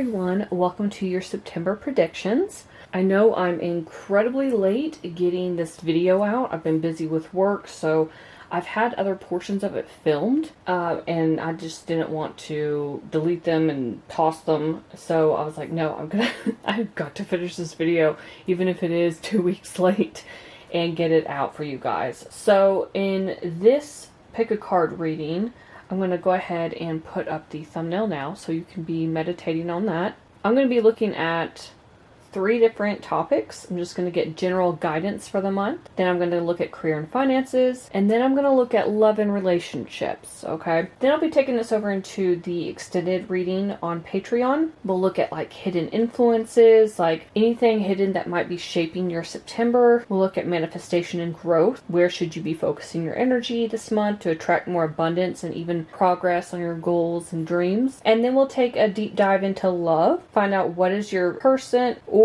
everyone, welcome to your September predictions. I know I'm incredibly late getting this video out. I've been busy with work, so I've had other portions of it filmed, and I just didn't want to delete them and toss them. So I was like, no, I've got to finish this video, even if it is 2 weeks late, and get it out for you guys. So in this pick a card reading, I'm going to go ahead and put up the thumbnail now so you can be meditating on that. I'm going to be looking at 3 different topics. I'm just going to get general guidance for the month. Then I'm going to look at career and finances. And then I'm going to look at love and relationships, okay? Then I'll be taking this over into the extended reading on Patreon. We'll look at like hidden influences, like anything hidden that might be shaping your September. We'll look at manifestation and growth. Where should you be focusing your energy this month to attract more abundance and even progress on your goals and dreams? And then we'll take a deep dive into love, find out what is your person or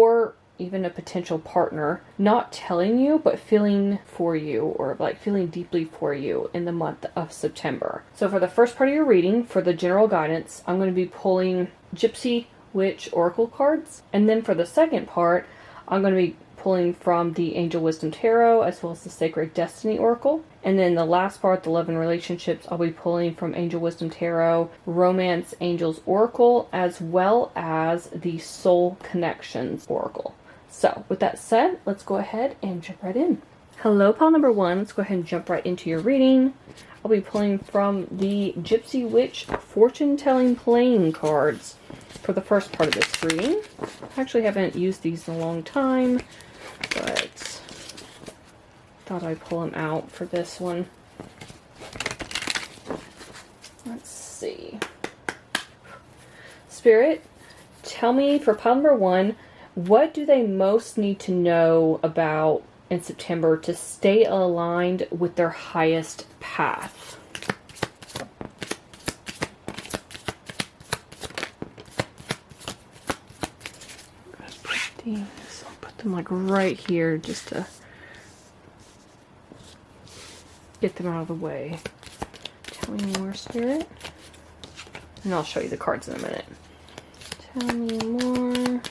even a potential partner not telling you but feeling for you, or like feeling deeply for you in the month of September. So for the first part of your reading, for the general guidance, I'm going to be pulling Gypsy Witch Oracle cards. And then for the second part, I'm going to be pulling from the Angel Wisdom Tarot as well as the Sacred Destiny Oracle. And then the last part, the love and relationships, I'll be pulling from Angel Wisdom Tarot, Romance Angels Oracle, as well as the Soul Connections Oracle. So with that said, let's go ahead and jump right in. Hello, pile number 1. Let's go ahead and jump right into your reading. I'll be pulling from the Gypsy Witch Fortune Telling Playing cards for the first part of this reading. I actually haven't used these in a long time, but thought I'd pull them out for this one. Let's see. Spirit, tell me for pile number 1, what do they most need to know about in September to stay aligned with their highest path? I'll put them like right here just to get them out of the way. Tell me more, Spirit. And I'll show you the cards in a minute. Tell me more.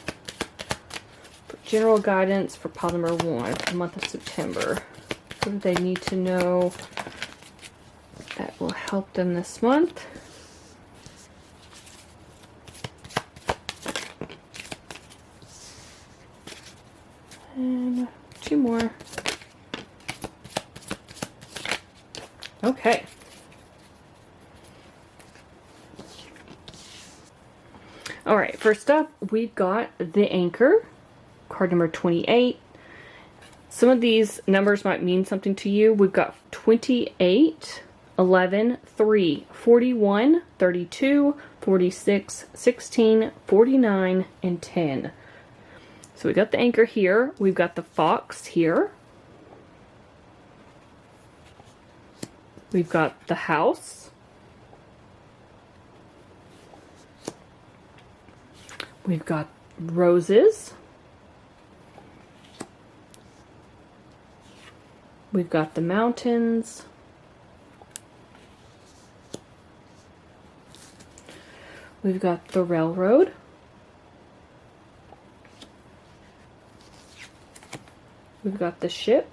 For general guidance for pile number 1 for the month of September. What do they need to know that will help them this month? And 2 more. Okay. All right, first up, we've got the Anchor, card number 28. Some of these numbers might mean something to you. We've got 28, 11, 3, 41, 32, 46, 16, 49, and 10. So we got the Anchor here. We've got the Fox here. We've got the House. We've got Roses. We've got the Mountains. We've got the Railroad. We've got the Ship.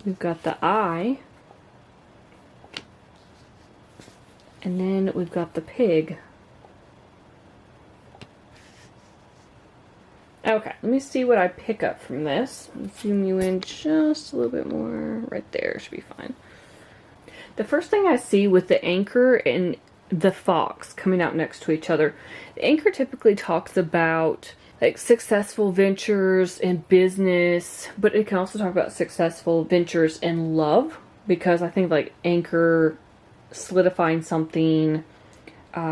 We've got the Eye. And then we've got the Pig. Okay, let me see what I pick up from this. Let's zoom you in just a little bit more. Right there should be fine. The first thing I see with the Anchor and the Fox coming out next to each other, the Anchor typically talks about like successful ventures in business, but it can also talk about successful ventures in love, because I think like Anchor, solidifying something,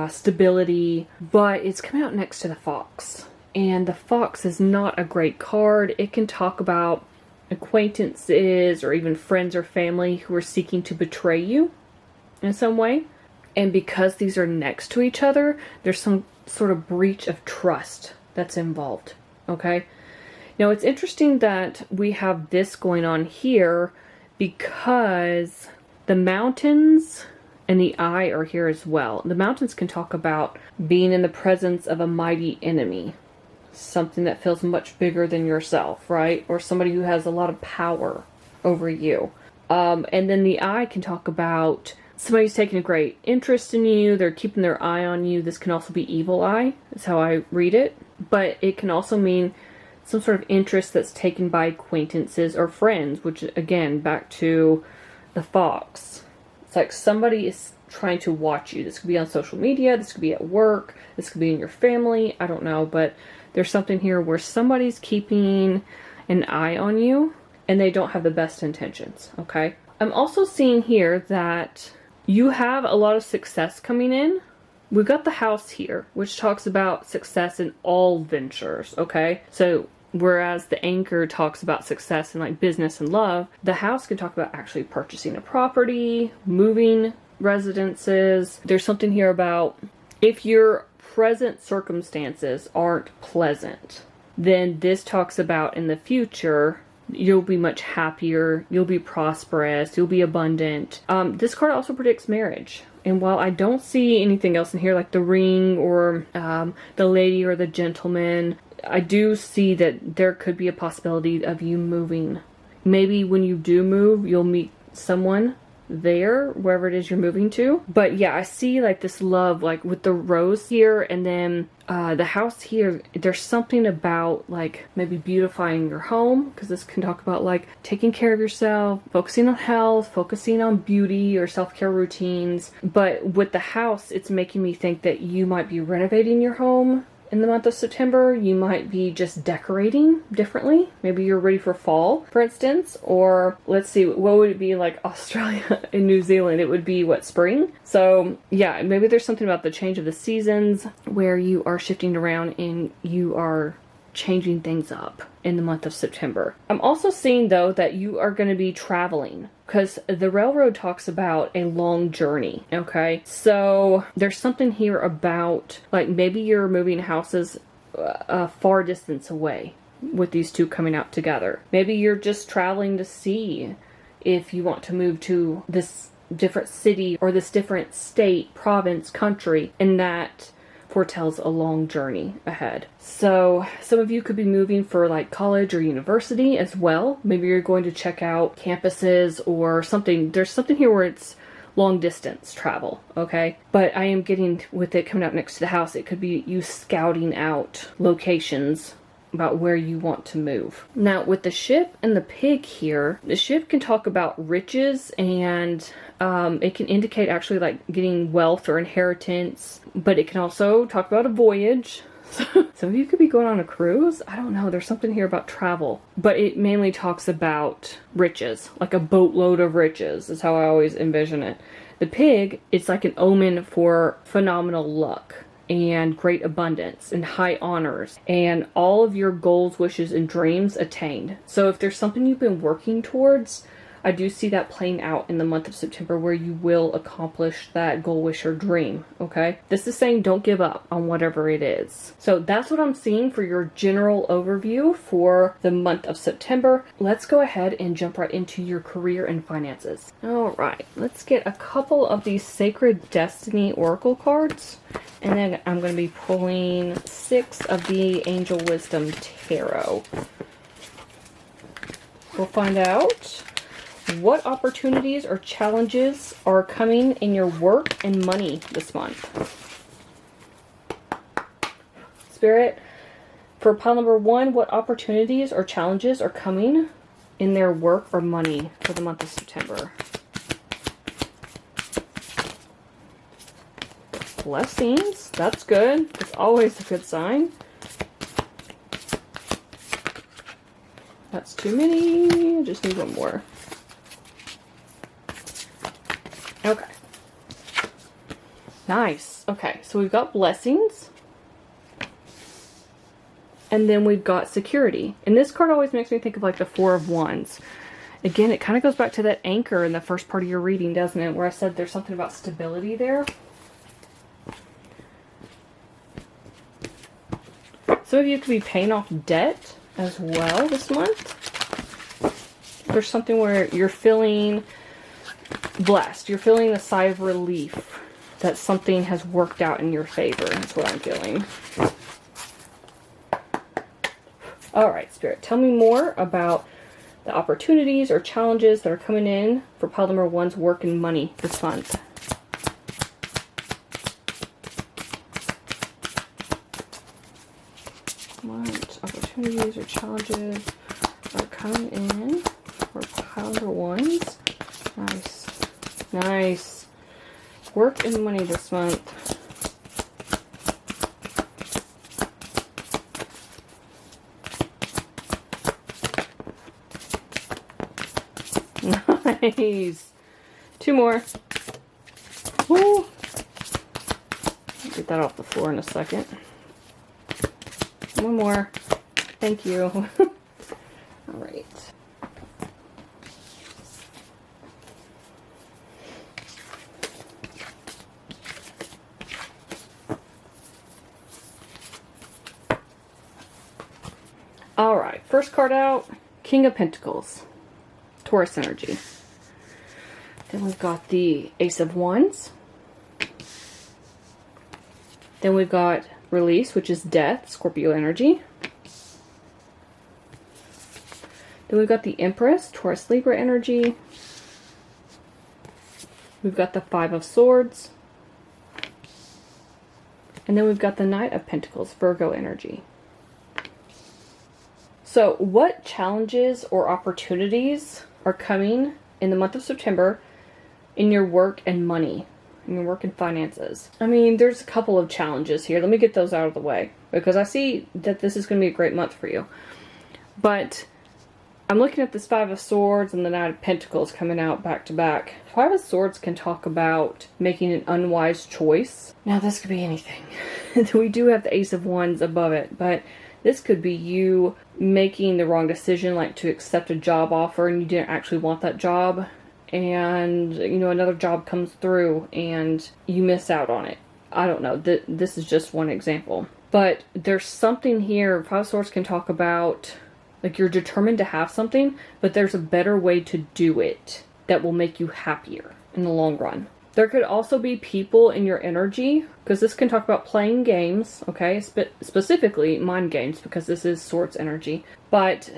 stability, but it's coming out next to the Fox. And the Fox is not a great card. It can talk about acquaintances or even friends or family who are seeking to betray you in some way. And because these are next to each other, there's some sort of breach of trust that's involved. Okay? Now it's interesting that we have this going on here because the Mountains and the eye are here as well. The mountains can talk about being in the presence of a mighty enemy. Something that feels much bigger than yourself, right? Or somebody who has a lot of power over you. And then the eye can talk about somebody who's taking a great interest in you. They're keeping their eye on you. This can also be evil eye. That's how I read it. But it can also mean some sort of interest that's taken by acquaintances or friends, which again, back to the fox. It's like somebody is trying to watch you. This could be on social media. This could be at work. This could be in your family. I don't know. But there's something here where somebody's keeping an eye on you and they don't have the best intentions, okay? I'm also seeing here that you have a lot of success coming in. We've got the house here, which talks about success in all ventures, okay? So whereas the anchor talks about success in like business and love, the house can talk about actually purchasing a property, moving residences. There's something here about if your present circumstances aren't pleasant, then this talks about in the future you'll be much happier, you'll be prosperous, you'll be abundant. This card also predicts marriage. And while I don't see anything else in here, like the ring or the lady or the gentleman, I do see that there could be a possibility of you moving. Maybe when you do move, you'll meet someone there, wherever it is you're moving to. But yeah, I see like this love, like with the rose here, and then the house here. There's something about like maybe beautifying your home, because this can talk about like taking care of yourself, focusing on health, focusing on beauty or self-care routines. But with the house, it's making me think that you might be renovating your home in the month of September. You might be just decorating differently. Maybe you're ready for fall, for instance. Or let's see, what would it be like Australia and New Zealand? It would be what, spring? So yeah, maybe there's something about the change of the seasons where you are shifting around and you are changing things up in the month of September. I'm also seeing though that you are going to be traveling, because the railroad talks about a long journey, okay? So there's something here about like maybe you're moving houses a far distance away with these two coming out together. Maybe you're just traveling to see if you want to move to this different city or this different state, province, country, and that foretells a long journey ahead. So some of you could be moving for like college or university as well. Maybe you're going to check out campuses or something. There's something here where it's long distance travel, okay? But I am getting, with it coming out next to the house, it could be you scouting out locations about where you want to move. Now with the ship and the pig here, the ship can talk about riches, and it can indicate actually like getting wealth or inheritance, but it can also talk about a voyage. Some of you could be going on a cruise. I don't know. There's something here about travel, but it mainly talks about riches, like a boatload of riches is how I always envision it. The pig, it's like an omen for phenomenal luck and great abundance and high honors and all of your goals, wishes, and dreams attained. So if there's something you've been working towards, I do see that playing out in the month of September where you will accomplish that goal, wish, or dream, okay? This is saying don't give up on whatever it is. So that's what I'm seeing for your general overview for the month of September. Let's go ahead and jump right into your career and finances. All right, let's get a couple of these Sacred Destiny Oracle cards. And then I'm going to be pulling 6 of the Angel Wisdom Tarot. We'll find out what opportunities or challenges are coming in your work and money this month. Spirit, for pile number 1, what opportunities or challenges are coming in their work or money for the month of September? Blessings. That's good. It's always a good sign. That's too many. I just need one more. Okay. Nice. Okay, so we've got blessings. And then we've got security. And this card always makes me think of like the 4 of Wands. Again, it kind of goes back to that anchor in the first part of your reading, doesn't it? Where I said there's something about stability there. Some of you could be paying off debt as well this month. There's something where you're feeling blessed. You're feeling a sigh of relief that something has worked out in your favor. That's what I'm feeling. Alright, Spirit, tell me more about the opportunities or challenges that are coming in for pile number 1's work and money this month. What opportunities or challenges are coming in for pile number 1's? Nice. Nice. Work and money this month. Nice. 2 more. Woo. Get that off the floor in a second. 1 more. Thank you. All right. All right. First card out, King of Pentacles. Taurus energy. Then we've got the Ace of Wands. Then we've got Release, which is death, Scorpio energy. Then we've got the Empress, Taurus Libra energy. We've got the Five of Swords. And then we've got the Knight of Pentacles, Virgo energy. So what challenges or opportunities are coming in the month of September in your work and money, in your work and finances? I mean, there's a couple of challenges here. Let me get those out of the way because I see that this is going to be a great month for you. But I'm looking at this Five of Swords and the Knight of Pentacles coming out back to back. Five of Swords can talk about making an unwise choice. Now, this could be anything. We do have the Ace of Wands above it, but this could be you making the wrong decision, like to accept a job offer and you didn't actually want that job. And, you know, another job comes through and you miss out on it. I don't know. This is just one example. But there's something here. Five of Swords can talk about, like, you're determined to have something, but there's a better way to do it that will make you happier in the long run. There could also be people in your energy, because this can talk about playing games, okay? Specifically mind games, because this is Swords energy. But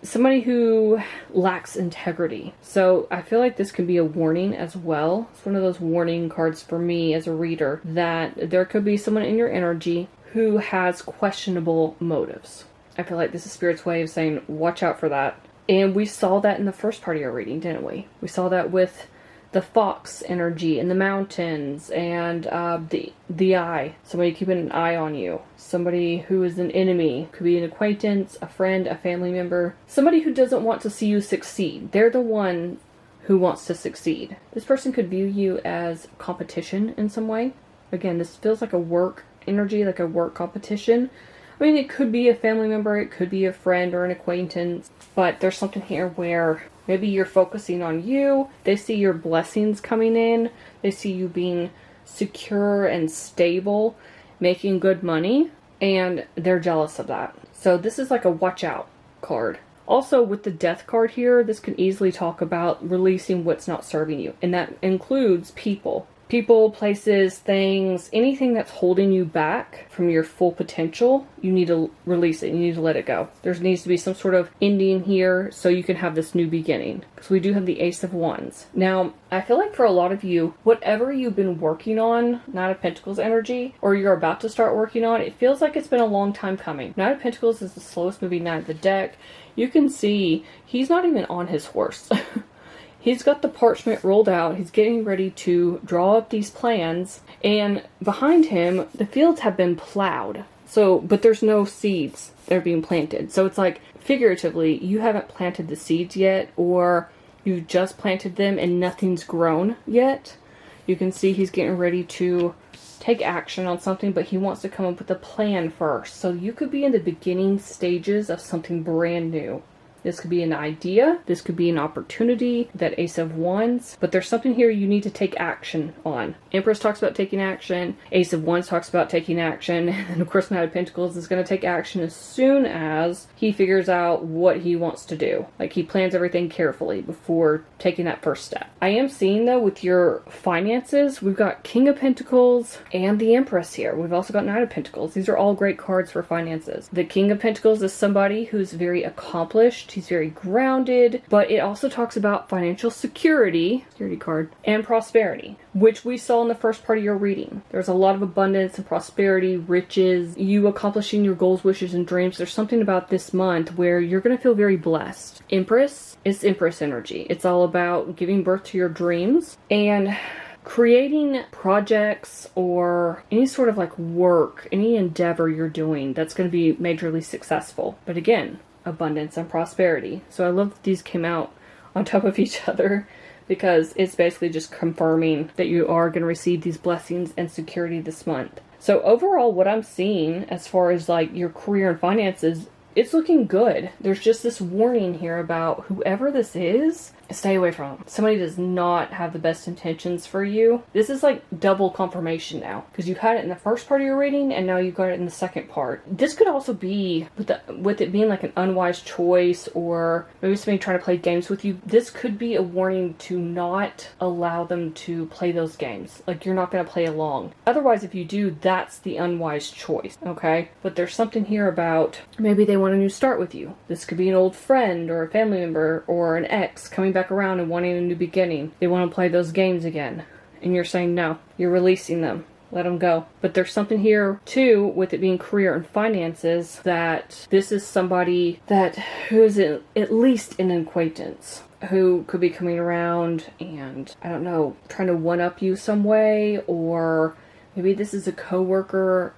somebody who lacks integrity. So I feel like this could be a warning as well. It's one of those warning cards for me as a reader, that there could be someone in your energy who has questionable motives. I feel like this is Spirit's way of saying, watch out for that. And we saw that in the first part of your reading, didn't we? We saw that with the fox energy in the mountains and the eye. Somebody keeping an eye on you. Somebody who is an enemy. Could be an acquaintance, a friend, a family member. Somebody who doesn't want to see you succeed. They're the one who wants to succeed. This person could view you as competition in some way. Again, this feels like a work energy, like a work competition. I mean, it could be a family member, it could be a friend or an acquaintance, but there's something here where maybe you're focusing on you. They see your blessings coming in. They see you being secure and stable, making good money, and they're jealous of that. So this is like a watch out card. Also, with the death card here, this can easily talk about releasing what's not serving you, and that includes people. People, places, things, anything that's holding you back from your full potential, you need to release it. You need to let it go. There needs to be some sort of ending here so you can have this new beginning. Because we do have the Ace of Wands. Now, I feel like for a lot of you, whatever you've been working on, Knight of Pentacles energy, or you're about to start working on, it feels like it's been a long time coming. Knight of Pentacles is the slowest moving knight of the deck. You can see he's not even on his horse. He's got the parchment rolled out. He's getting ready to draw up these plans. And behind him, the fields have been plowed. So, but there's no seeds that are being planted. So it's like, figuratively, you haven't planted the seeds yet, or you've just planted them and nothing's grown yet. You can see he's getting ready to take action on something, but he wants to come up with a plan first. So you could be in the beginning stages of something brand new. This could be an idea. This could be an opportunity, that Ace of Wands. But there's something here you need to take action on. Empress talks about taking action. Ace of Wands talks about taking action. And of course, Knight of Pentacles is going to take action as soon as he figures out what he wants to do. Like, he plans everything carefully before taking that first step. I am seeing, though, with your finances, we've got King of Pentacles and the Empress here. We've also got Knight of Pentacles. These are all great cards for finances. The King of Pentacles is somebody who's very accomplished. He's very grounded, but it also talks about financial security card, and prosperity, which we saw in the first part of your reading. There's a lot of abundance and prosperity, riches, you accomplishing your goals, wishes, and dreams. There's something about this month where you're going to feel very blessed. Empress is Empress energy. It's all about giving birth to your dreams and creating projects or any sort of like work, any endeavor you're doing that's going to be majorly successful. But again, abundance and prosperity. So I love that these came out on top of each other, because it's basically just confirming that you are going to receive these blessings and security this month. So overall, what I'm seeing as far as like your career and finances, it's looking good. There's just this warning here about whoever this is, stay away from them. Somebody does not have the best intentions for you. This is like double confirmation now, because you had it in the first part of your reading and now you got it in the second part. This could also be with it being like an unwise choice, or maybe somebody trying to play games with you. This could be a warning to not allow them to play those games. Like, you're not going to play along. Otherwise, if you do, that's the unwise choice. Okay? But there's something here about maybe they want a new start with you. This could be an old friend or a family member or an ex coming back around and wanting a new beginning. They want to play those games again. And you're saying no. You're releasing them. Let them go. But there's something here too with it being career and finances, that this is somebody who is at least an acquaintance, who could be coming around and, I don't know, trying to one-up you some way, or maybe this is a coworker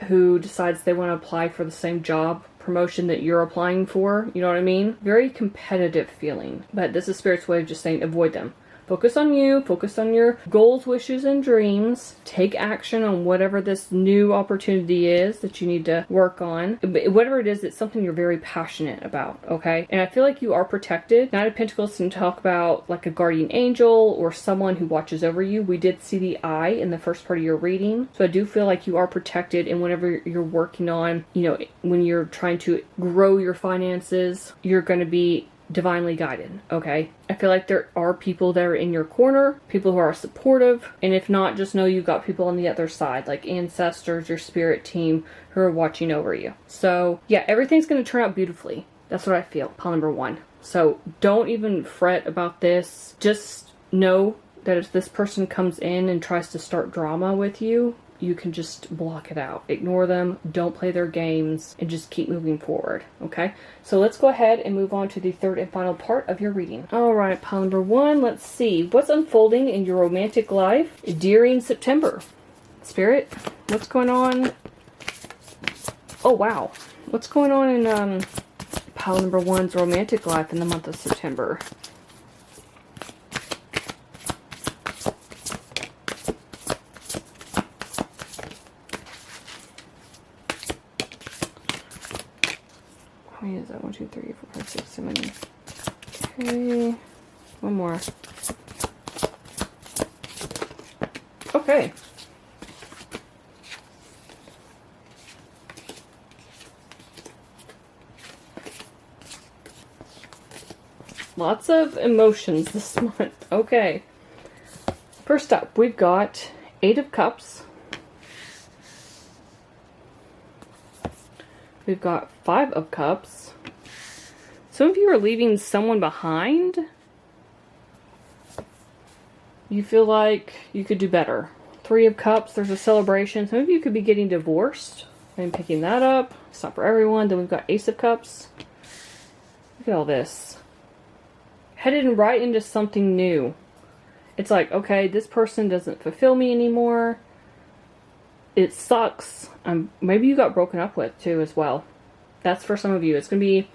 who decides they want to apply for the same job promotion that you're applying for. You know what I mean? Very competitive feeling. But this is Spirit's way of just saying avoid them. Focus on you. Focus on your goals, wishes, and dreams. Take action on whatever this new opportunity is that you need to work on. But whatever it is, it's something you're very passionate about, okay? And I feel like you are protected. Knight of Pentacles can talk about like a guardian angel or someone who watches over you. We did see the eye in the first part of your reading. So I do feel like you are protected, and whenever you're working on, you know, when you're trying to grow your finances, you're going to be divinely guided, okay? I feel like there are people that are in your corner, people who are supportive, and if not, just know you've got people on the other side, like ancestors, your spirit team, who are watching over you. So yeah, everything's going to turn out beautifully. That's what I feel, pile number 1. So don't even fret about this. Just know that if this person comes in and tries to start drama with you, you can just block it out. Ignore them, don't play their games, and just keep moving forward, okay? So let's go ahead and move on to the third and final part of your reading. Alright, pile number 1, let's see. What's unfolding in your romantic life during September? Spirit, what's going on? Oh, wow. What's going on in pile number 1's romantic life in the month of September? How many is that? 1, 2, 3, 4, 5, 6, 7. Okay. One more. Okay. Lots of emotions this month. Okay. First up, we've got 8 of Cups. We've got 5 of Cups. Some of you are leaving someone behind. You feel like you could do better. 3 of Cups, there's a celebration. Some of you could be getting divorced. I'm picking that up. It's not for everyone. Then we've got Ace of Cups. Look at all this. Headed right into something new. It's like, okay, this person doesn't fulfill me anymore. It sucks. Maybe you got broken up with too as well. That's for some of you. It's going to be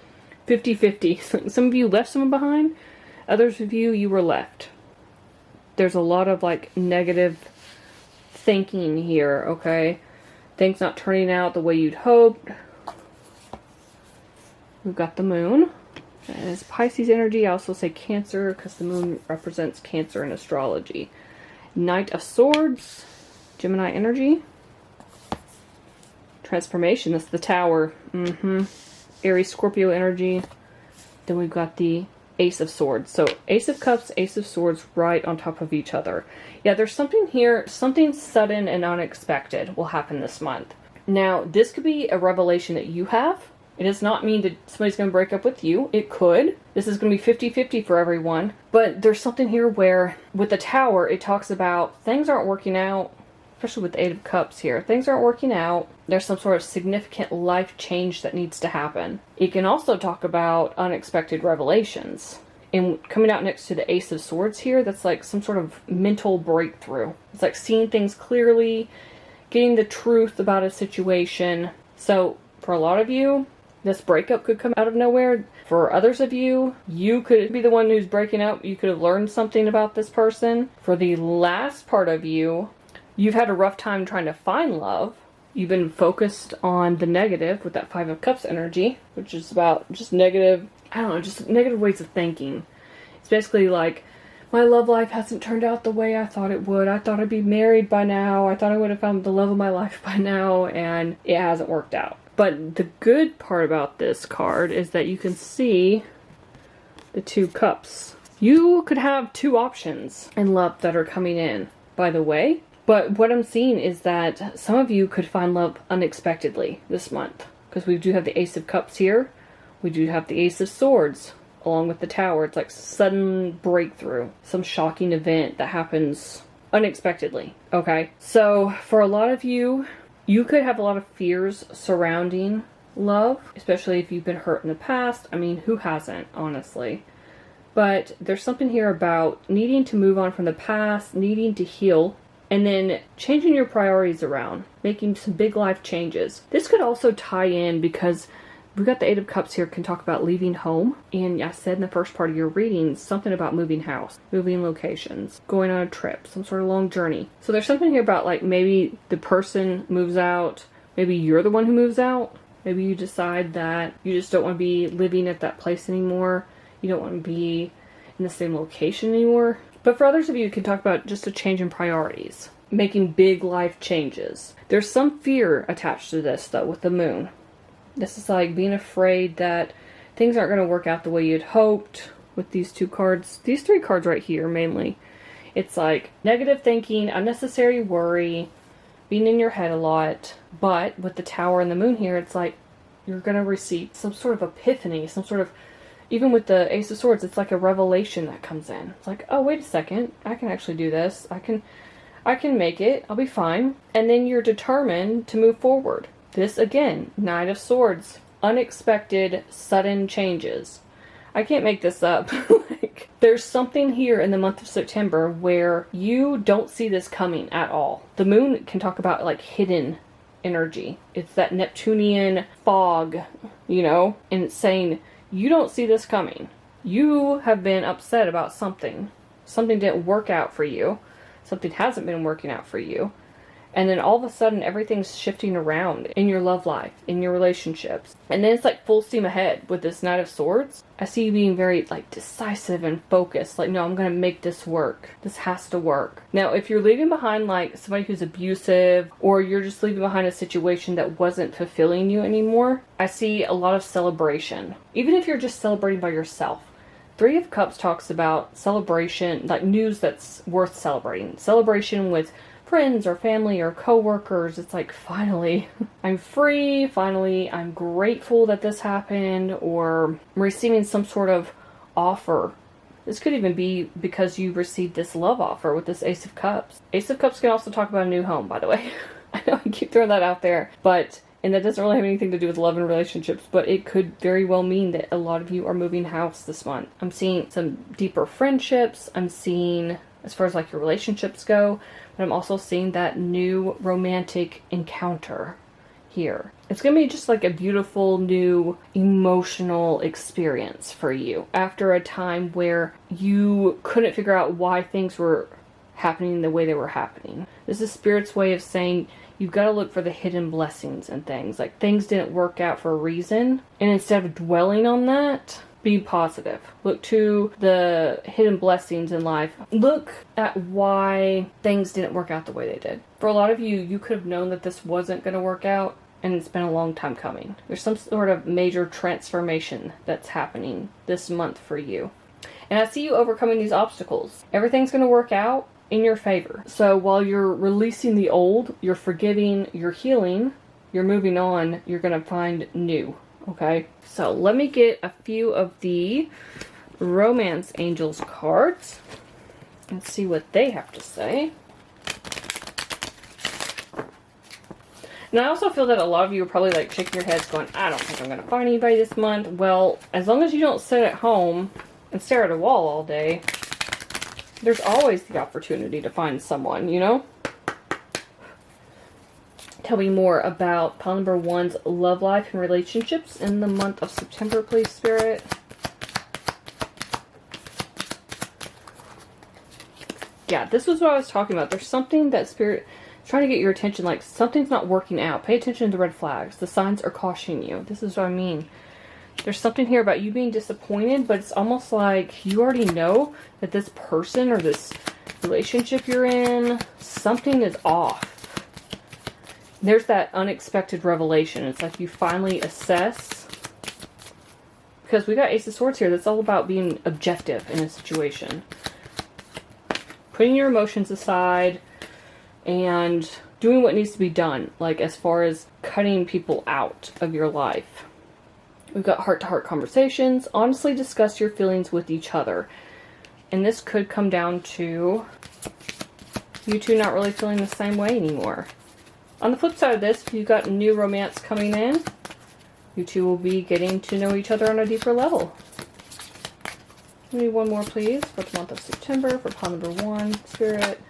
50-50. Some of you left someone behind. Others of you were left. There's a lot of like negative thinking here, okay? Things not turning out the way you'd hoped. We've got the Moon. That is Pisces energy. I also say Cancer because the moon represents Cancer in astrology. Knight of Swords, Gemini energy. Transformation, that's the Tower. Aries, Scorpio energy. Then we've got the Ace of Swords. So Ace of Cups, Ace of Swords right on top of each other. Yeah, there's something here, something sudden and unexpected will happen this month. Now, this could be a revelation that you have. It does not mean that somebody's going to break up with you. It could. This is going to be 50-50 for everyone. But there's something here where, with the Tower, it talks about things aren't working out, especially with the Eight of Cups here. Things aren't working out. There's some sort of significant life change that needs to happen. It can also talk about unexpected revelations. And coming out next to the Ace of Swords here, that's like some sort of mental breakthrough. It's like seeing things clearly, getting the truth about a situation. So, for a lot of you, this breakup could come out of nowhere. For others of you, you could be the one who's breaking up. You could have learned something about this person. For the last part of you, you've had a rough time trying to find love. You've been focused on the negative with that Five of Cups energy, which is about just negative, I don't know, just negative ways of thinking. It's basically like, my love life hasn't turned out the way I thought it would. I thought I'd be married by now. I thought I would have found the love of my life by now, and it hasn't worked out. But the good part about this card is that you can see the Two Cups. You could have two options in love that are coming in, by the way. But what I'm seeing is that some of you could find love unexpectedly this month. Because we do have the Ace of Cups here. We do have the Ace of Swords along with the Tower. It's like sudden breakthrough. Some shocking event that happens unexpectedly. Okay? So for a lot of you, you could have a lot of fears surrounding love. Especially if you've been hurt in the past. I mean, who hasn't, honestly? But there's something here about needing to move on from the past, needing to heal. And then changing your priorities around, making some big life changes. This could also tie in because we've got the Eight of Cups here, can talk about leaving home. And I said in the first part of your reading, something about moving house, moving locations, going on a trip, some sort of long journey. So there's something here about like maybe the person moves out, maybe you're the one who moves out. Maybe you decide that you just don't want to be living at that place anymore. You don't want to be in the same location anymore. But for others of you, you can talk about just a change in priorities. Making big life changes. There's some fear attached to this, though, with the moon. This is like being afraid that things aren't going to work out the way you'd hoped with these two cards. These three cards right here, mainly. It's like negative thinking, unnecessary worry, being in your head a lot. But with the Tower and the moon here, it's like you're going to receive some sort of epiphany, some sort of... Even with the Ace of Swords, it's like a revelation that comes in. It's like, oh, wait a second. I can actually do this. I can make it. I'll be fine. And then you're determined to move forward. This, again, Knight of Swords. Unexpected, sudden changes. I can't make this up. Like, there's something here in the month of September where you don't see this coming at all. The moon can talk about, like, hidden energy. It's that Neptunian fog, you know? And it's saying... You don't see this coming. You have been upset about something. Something didn't work out for you. Something hasn't been working out for you. And then all of a sudden everything's shifting around in your love life, in your relationships. And then it's like full steam ahead with this Knight of Swords. I see you being very like decisive and focused. Like, no, I'm going to make this work. This has to work. Now, if you're leaving behind like somebody who's abusive, or you're just leaving behind a situation that wasn't fulfilling you anymore, I see a lot of celebration. Even if you're just celebrating by yourself. Three of Cups talks about celebration, like news that's worth celebrating. Celebration with friends or family or co-workers. It's like, finally, I'm free. Finally, I'm grateful that this happened, or I'm receiving some sort of offer. This could even be because you received this love offer with this Ace of Cups. Ace of Cups can also talk about a new home, by the way. I know I keep throwing that out there, and that doesn't really have anything to do with love and relationships, but it could very well mean that a lot of you are moving house this month. I'm seeing some deeper friendships. I'm seeing, as far as like your relationships go, but I'm also seeing that new romantic encounter here. It's going to be just like a beautiful new emotional experience for you after a time where you couldn't figure out why things were happening the way they were happening. This is Spirit's way of saying you've got to look for the hidden blessings and things. Like, things didn't work out for a reason, and instead of dwelling on that, be positive. Look to the hidden blessings in life. Look at why things didn't work out the way they did. For a lot of you, you could have known that this wasn't going to work out, and it's been a long time coming. There's some sort of major transformation that's happening this month for you. And I see you overcoming these obstacles. Everything's going to work out in your favor. So while you're releasing the old, you're forgiving, you're healing, you're moving on, you're going to find new. Okay, so let me get a few of the Romance Angels cards and see what they have to say. And I also feel that a lot of you are probably like shaking your heads going, I don't think I'm going to find anybody this month. Well, as long as you don't sit at home and stare at a wall all day, there's always the opportunity to find someone, you know? Tell me more about pile number 1's love life and relationships in the month of September, please, Spirit. Yeah, this was what I was talking about. There's something that Spirit is trying to get your attention, like something's not working out. Pay attention to the red flags. The signs are cautioning you. This is what I mean. There's something here about you being disappointed, but it's almost like you already know that this person or this relationship you're in, something is off. There's that unexpected revelation. It's like you finally assess. Because we got Ace of Swords here. That's all about being objective in a situation. Putting your emotions aside and doing what needs to be done. Like as far as cutting people out of your life. We've got heart-to-heart conversations. Honestly discuss your feelings with each other. And this could come down to you two not really feeling the same way anymore. On the flip side of this, if you've got new romance coming in, you two will be getting to know each other on a deeper level. Give me one more, please, for the month of September, for pile number 1, Spirit.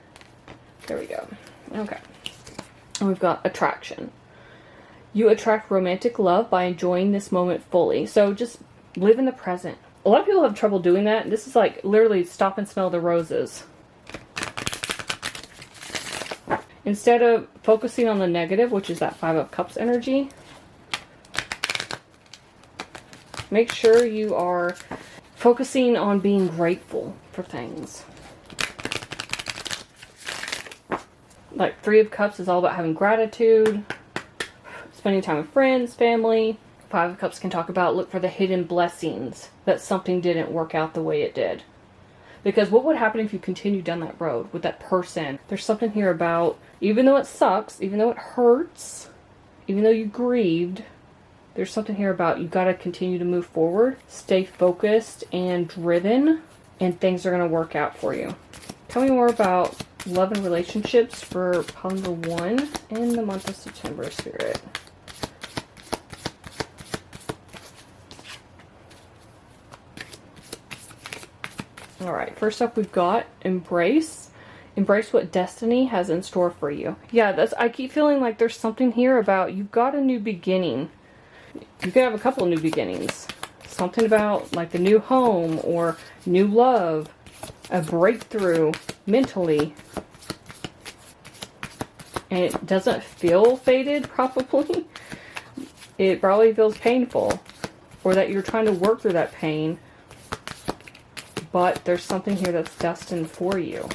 There we go. Okay. And we've got attraction. You attract romantic love by enjoying this moment fully. So just live in the present. A lot of people have trouble doing that. This is like literally stop and smell the roses. Instead of focusing on the negative, which is that 5 of Cups energy, make sure you are focusing on being grateful for things. Like 3 of Cups is all about having gratitude, spending time with friends, family. 5 of Cups can talk about look for the hidden blessings that something didn't work out the way it did. Because what would happen if you continued down that road with that person? There's something here about, even though it sucks, even though it hurts, even though you grieved, there's something here about you got to continue to move forward, stay focused and driven, and things are going to work out for you. Tell me more about love and relationships for pile number 1 in the month of September, Spirit. Alright, first up we've got embrace. Embrace what destiny has in store for you. Yeah, I keep feeling like there's something here about you've got a new beginning. You could have a couple of new beginnings. Something about like the new home or new love. A breakthrough mentally. And it doesn't feel fated, probably. It probably feels painful. Or that you're trying to work through that pain. But there's something here that's destined for you.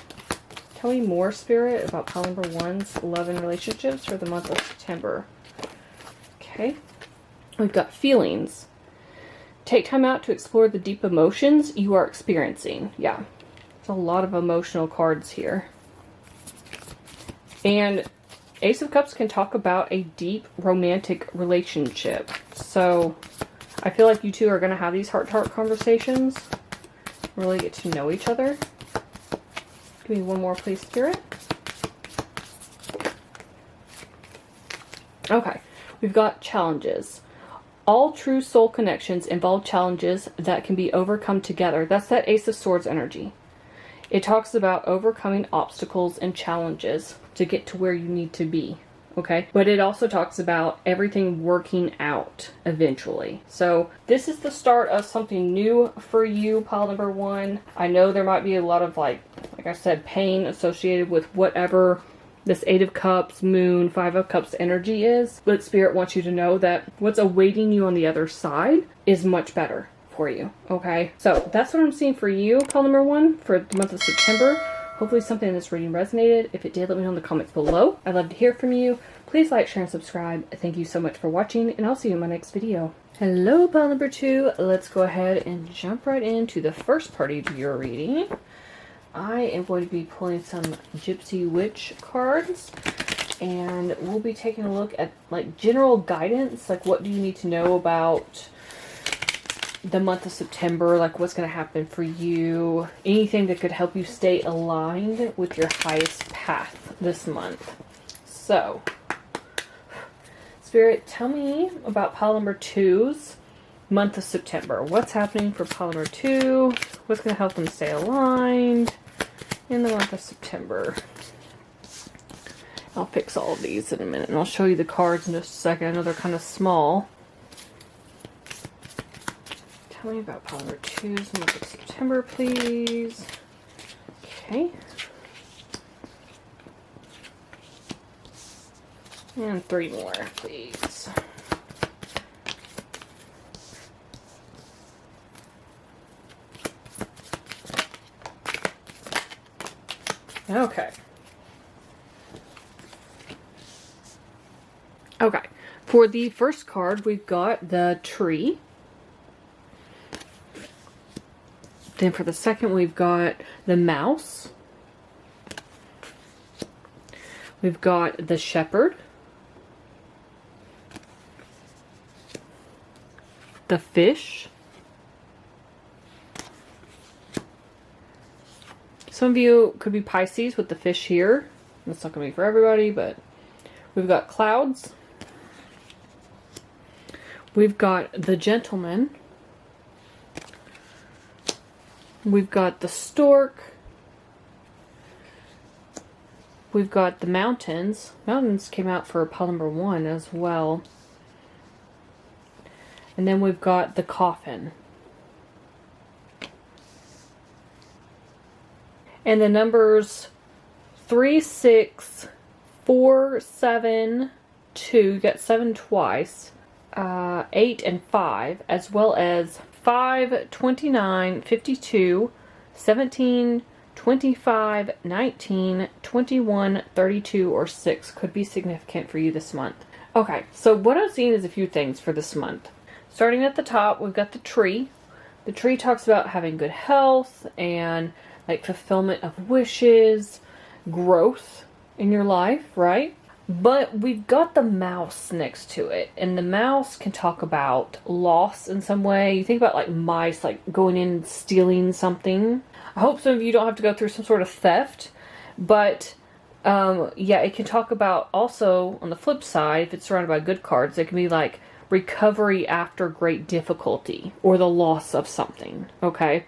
Tell me more, Spirit, about pile number 1's love and relationships for the month of September. Okay. We've got feelings. Take time out to explore the deep emotions you are experiencing. Yeah. There's a lot of emotional cards here. And Ace of Cups can talk about a deep romantic relationship. So I feel like you two are going to have these heart-to-heart conversations. Really get to know each other. Give me one more, please, Spirit. Okay, we've got challenges. All true soul connections involve challenges that can be overcome together. That's that Ace of Swords energy. It talks about overcoming obstacles and challenges to get to where you need to be. Okay, but it also talks about everything working out eventually. So this is the start of something new for you, pile number 1. I know there might be a lot of like I said, pain associated with whatever this 8 of Cups, Moon, 5 of Cups energy is. But Spirit wants you to know that what's awaiting you on the other side is much better for you, okay? So that's what I'm seeing for you, call number 1, for the month of September. Hopefully something in this reading resonated. If it did, let me know in the comments below. I'd love to hear from you. Please like, share, and subscribe. Thank you so much for watching, and I'll see you in my next video. Hello, pile number 2. Let's go ahead and jump right into the first part of your reading. I am going to be pulling some Gypsy Witch cards, and we'll be taking a look at like general guidance, like what do you need to know about the month of September, like what's going to happen for you, anything that could help you stay aligned with your highest path this month. So, Spirit, tell me about pile number 2's month of September. What's happening for pile number 2? What's going to help them stay aligned in the month of September? I'll fix all of these in a minute, and I'll show you the cards in just a second. I know they're kind of small. Tell me about pile number 2's month of September, please. Okay. And 3 more, please. Okay. Okay. For the first card, we've got the tree. Then for the second, we've got the mouse. We've got the shepherd. The fish. Some of you could be Pisces with the fish here. That's not going to be for everybody, but we've got clouds. We've got the gentleman. We've got the stork. We've got the mountains. Mountains came out for pile number 1 as well. And then we've got the coffin. And the numbers 3, 6, 4, 7, 2. You got 7 twice. 8 and 5, as well as 5, 29, 52, 17, 25, 19, 21, 32, or 6 could be significant for you this month. Okay, so what I'm seeing is a few things for this month. Starting at the top, we've got the tree. The tree talks about having good health and like fulfillment of wishes, growth in your life, right? But we've got the mouse next to it, and the mouse can talk about loss in some way. You think about like mice, like going in and stealing something. I hope some of you don't have to go through some sort of theft, but yeah, it can talk about also on the flip side, if it's surrounded by good cards, it can be like recovery after great difficulty or the loss of something. Okay,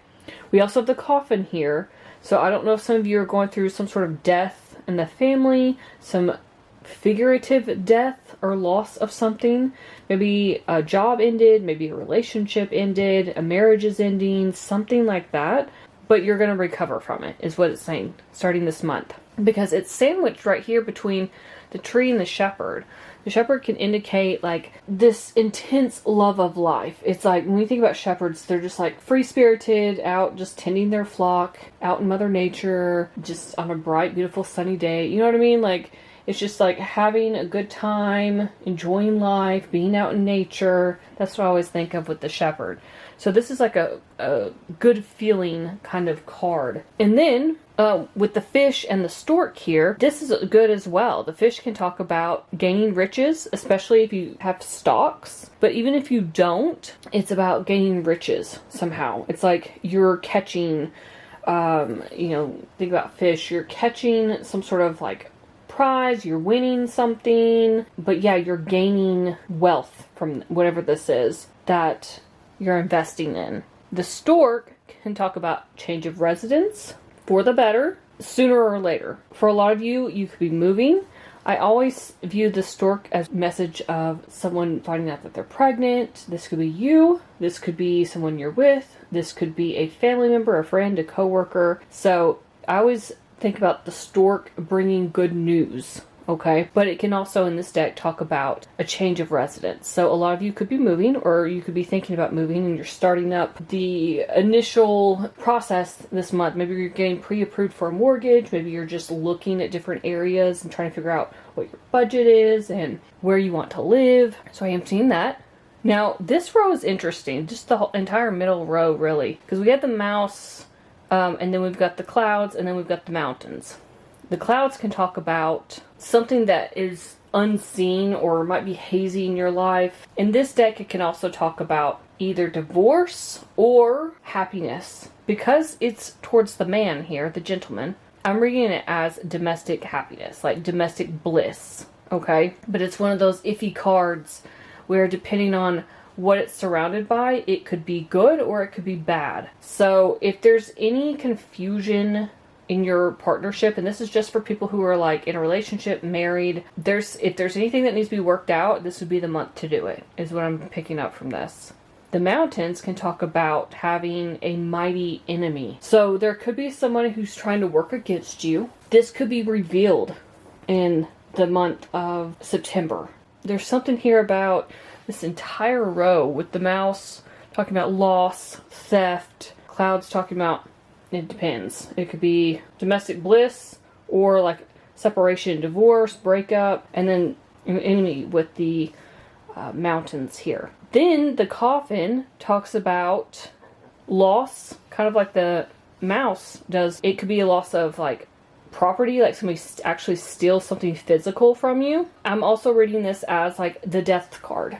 we also have the coffin here, so I don't know if some of you are going through some sort of death in the family, some figurative death or loss of something. Maybe a job ended, maybe a relationship ended, a marriage is ending, something like that. But you're going to recover from it, is what it's saying, starting this month. Because it's sandwiched right here between the tree and the shepherd. The shepherd can indicate like this intense love of life. It's like when we think about shepherds, they're just like free-spirited, out just tending their flock, out in Mother Nature, just on a bright, beautiful, sunny day. You know what I mean? Like, it's just like having a good time, enjoying life, being out in nature. That's what I always think of with the shepherd. So this is like a good feeling kind of card. And then with the fish and the stork here, this is good as well. The fish can talk about gaining riches, especially if you have stocks. But even if you don't, it's about gaining riches somehow. It's like you're catching, you know, think about fish. You're catching some sort of like prize, you're winning something, but yeah, you're gaining wealth from whatever this is that you're investing in. The stork can talk about change of residence for the better, sooner or later. For a lot of you, you could be moving. I always view the stork as a message of someone finding out that they're pregnant. This could be you. This could be someone you're with. This could be a family member, a friend, a coworker. So I always think about the stork bringing good news Okay, but it can also in this deck talk about a change of residence. So a lot of you could be moving, or you could be thinking about moving, and you're starting up the initial process this month. Maybe you're getting pre-approved for a mortgage. Maybe you're just looking at different areas and trying to figure out what your budget is and where you want to live. So I am seeing that. Now this row is interesting, just the whole entire middle row really, because we have the mouse, and then we've got the clouds, and then we've got the mountains. The clouds can talk about something that is unseen or might be hazy in your life. In this deck, it can also talk about either divorce or happiness. Because it's towards the man here, the gentleman, I'm reading it as domestic happiness, like domestic bliss, okay? But it's one of those iffy cards where depending on what it's surrounded by, it could be good or it could be bad. So if there's any confusion in your partnership, and this is just for people who are like in a relationship, married, if there's anything that needs to be worked out, this would be the month to do it, is what I'm picking up from this. The mountains can talk about having a mighty enemy. So there could be someone who's trying to work against you. This could be revealed in the month of September. There's something here about this entire row with the mouse talking about loss, theft, clouds talking about, it depends. It could be domestic bliss or like separation, divorce, breakup, and then an enemy with the mountains here. Then the coffin talks about loss, kind of like the mouse does. It could be a loss of like property, like somebody actually steals something physical from you. I'm also reading this as like the death card.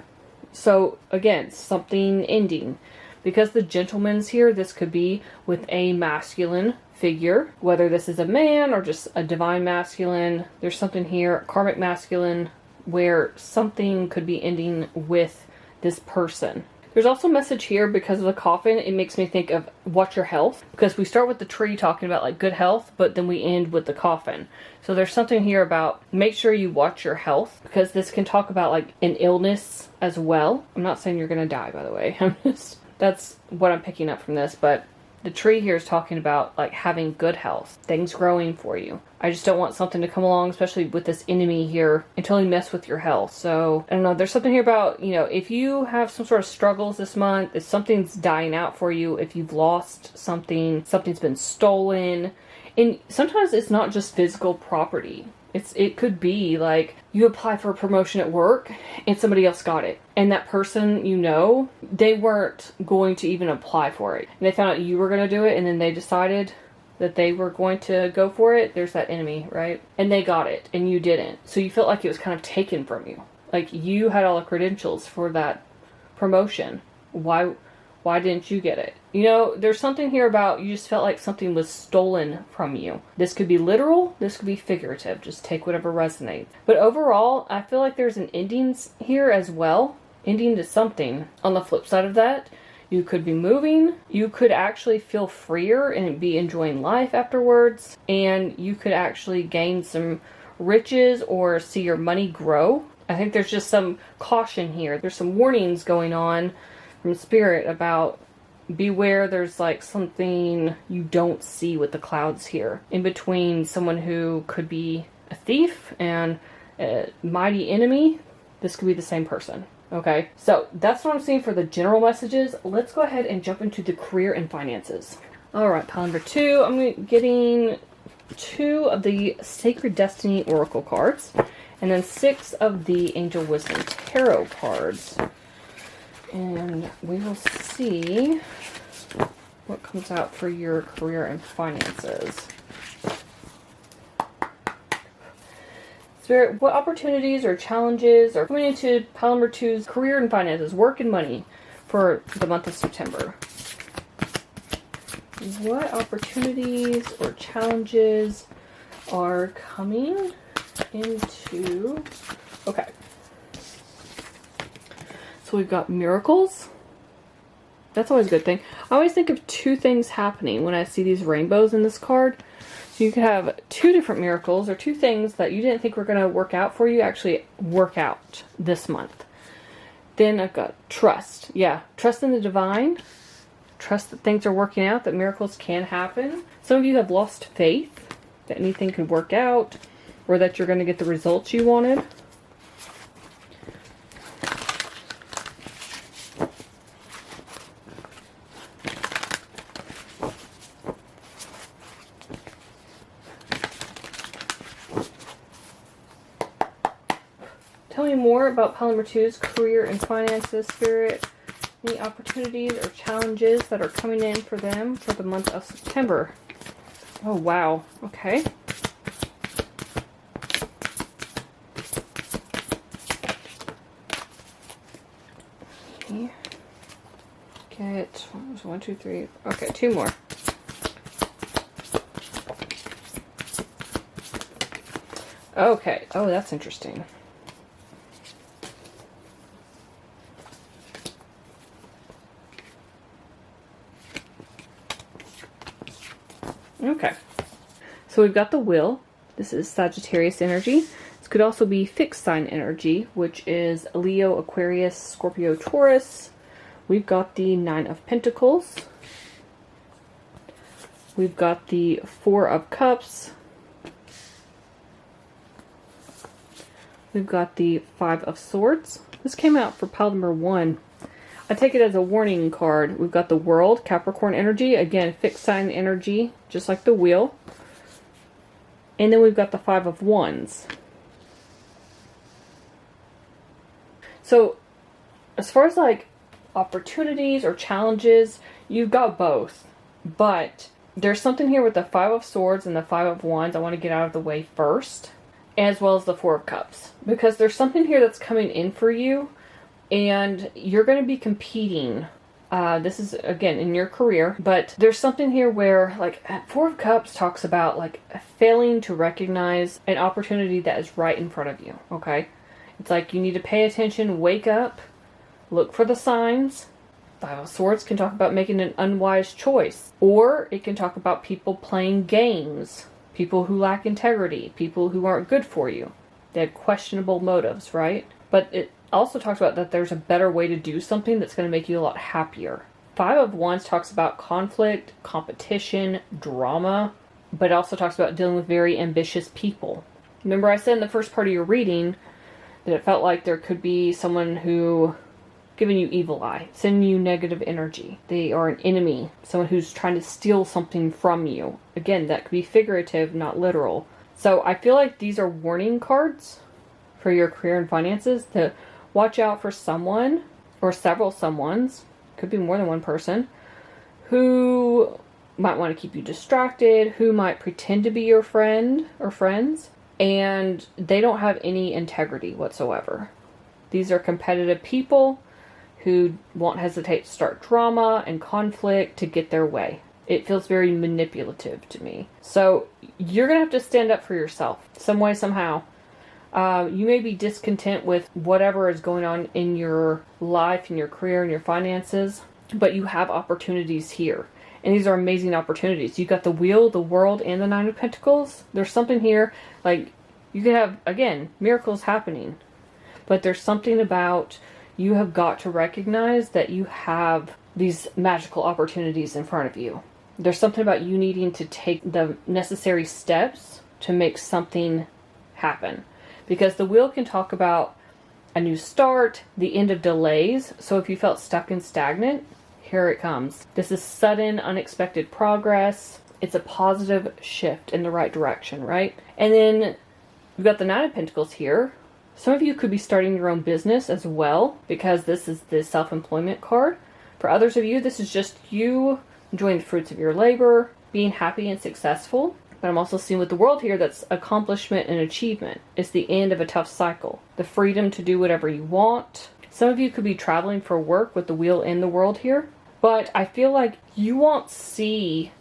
So again, something ending. Because the gentleman's here, this could be with a masculine figure, whether this is a man or just a divine masculine. There's something here, karmic masculine, where something could be ending with this person. There's also a message here because of the coffin. It makes me think of watch your health, because we start with the tree talking about like good health, but then we end with the coffin. So there's something here about make sure you watch your health, because this can talk about like an illness as well. I'm not saying you're going to die, by the way. That's what I'm picking up from this, but the tree here is talking about like having good health, things growing for you. I just don't want something to come along, especially with this enemy here, and totally mess with your health. So, I don't know, there's something here about, you know, if you have some sort of struggles this month, if something's dying out for you, if you've lost something, something's been stolen, and sometimes it's not just physical property. It could be like you apply for a promotion at work and somebody else got it. And that person, you know, they weren't going to even apply for it. And they found out you were going to do it, and then they decided that they were going to go for it. There's that enemy, right? And they got it and you didn't. So you felt like it was kind of taken from you. Like you had all the credentials for that promotion. Why didn't you get it? You know, there's something here about you just felt like something was stolen from you. This could be literal, this could be figurative. Just take whatever resonates. But overall, I feel like there's an ending here as well. Ending to something. On the flip side of that, you could be moving. You could actually feel freer and be enjoying life afterwards. And you could actually gain some riches or see your money grow. I think there's just some caution here. There's some warnings going on from Spirit about beware, there's like something you don't see with the clouds here. In between someone who could be a thief and a mighty enemy, this could be the same person. Okay, so that's what I'm seeing for the general messages. Let's go ahead and jump into the career and finances. Alright, pile number 2. I'm getting 2 of the Sacred Destiny Oracle cards, and then 6 of the Angel Wisdom Tarot cards. And we will see what comes out for your career and finances. Spirit, what opportunities or challenges are coming into pile number 2's career and finances, work and money for the month of September? What opportunities or challenges are coming into... Okay. So we've got miracles. That's always a good thing. I always think of 2 things happening when I see these rainbows in this card. So you could have 2 different miracles or 2 things that you didn't think were going to work out for you actually work out this month. Then I've got trust. Yeah, trust in the divine. Trust that things are working out, that miracles can happen. Some of you have lost faith that anything could work out. or that you're going to get the results you wanted. Tell me more about pile number 2's career and finances, Spirit. Any opportunities or challenges that are coming in for them for the month of September? Oh, wow. Okay. Get 1, 2, 3. Okay, 2 more. Okay. Oh, that's interesting. Okay. So we've got the Wheel. This is Sagittarius energy. This could also be fixed sign energy, which is Leo, Aquarius, Scorpio, Taurus. We've got the 9 of Pentacles. We've got the 4 of Cups. We've got the 5 of Swords. This came out for pile number 1. I take it as a warning card. We've got the World, Capricorn energy. Again, fixed sign energy, just like the Wheel. And then we've got the 5 of Wands. So, as far as like opportunities or challenges, you've got both. But there's something here with the 5 of Swords and the 5 of Wands I want to get out of the way first, as well as the 4 of Cups. Because there's something here that's coming in for you, and you're going to be competing. This is, again, in your career, but there's something here where, like, 4 of Cups talks about, like, failing to recognize an opportunity that is right in front of you, okay? It's like you need to pay attention, wake up, look for the signs. 5 of Swords can talk about making an unwise choice, or it can talk about people playing games, people who lack integrity, people who aren't good for you. They have questionable motives, right? But it also talks about that there's a better way to do something that's going to make you a lot happier. 5 of Wands talks about conflict, competition, drama, but it also talks about dealing with very ambitious people. Remember I said in the first part of your reading that it felt like there could be someone who giving you evil eye, sending you negative energy. They are an enemy, someone who's trying to steal something from you. Again, that could be figurative, not literal. So I feel like these are warning cards for your career and finances to watch out for someone or several someones, could be more than one person, who might want to keep you distracted, who might pretend to be your friend or friends, and they don't have any integrity whatsoever. These are competitive people who won't hesitate to start drama and conflict to get their way. It feels very manipulative to me. So you're going to have to stand up for yourself some way, somehow. You may be discontent with whatever is going on in your life, in your career, in your finances, but you have opportunities here. And these are amazing opportunities. You've got the Wheel, the World, and the 9 of Pentacles. There's something here, like, you could have, again, miracles happening. But there's something about you have got to recognize that you have these magical opportunities in front of you. There's something about you needing to take the necessary steps to make something happen. Because the Wheel can talk about a new start, the end of delays. So if you felt stuck and stagnant, here it comes. This is sudden, unexpected progress. It's a positive shift in the right direction, right? And then we've got the 9 of Pentacles here. Some of you could be starting your own business as well, because this is the self-employment card. For others of you, this is just you enjoying the fruits of your labor, being happy and successful. But I'm also seeing with the World here, that's accomplishment and achievement. It's the end of a tough cycle. The freedom to do whatever you want. Some of you could be traveling for work with the Wheel and the World here. But I feel like you won't see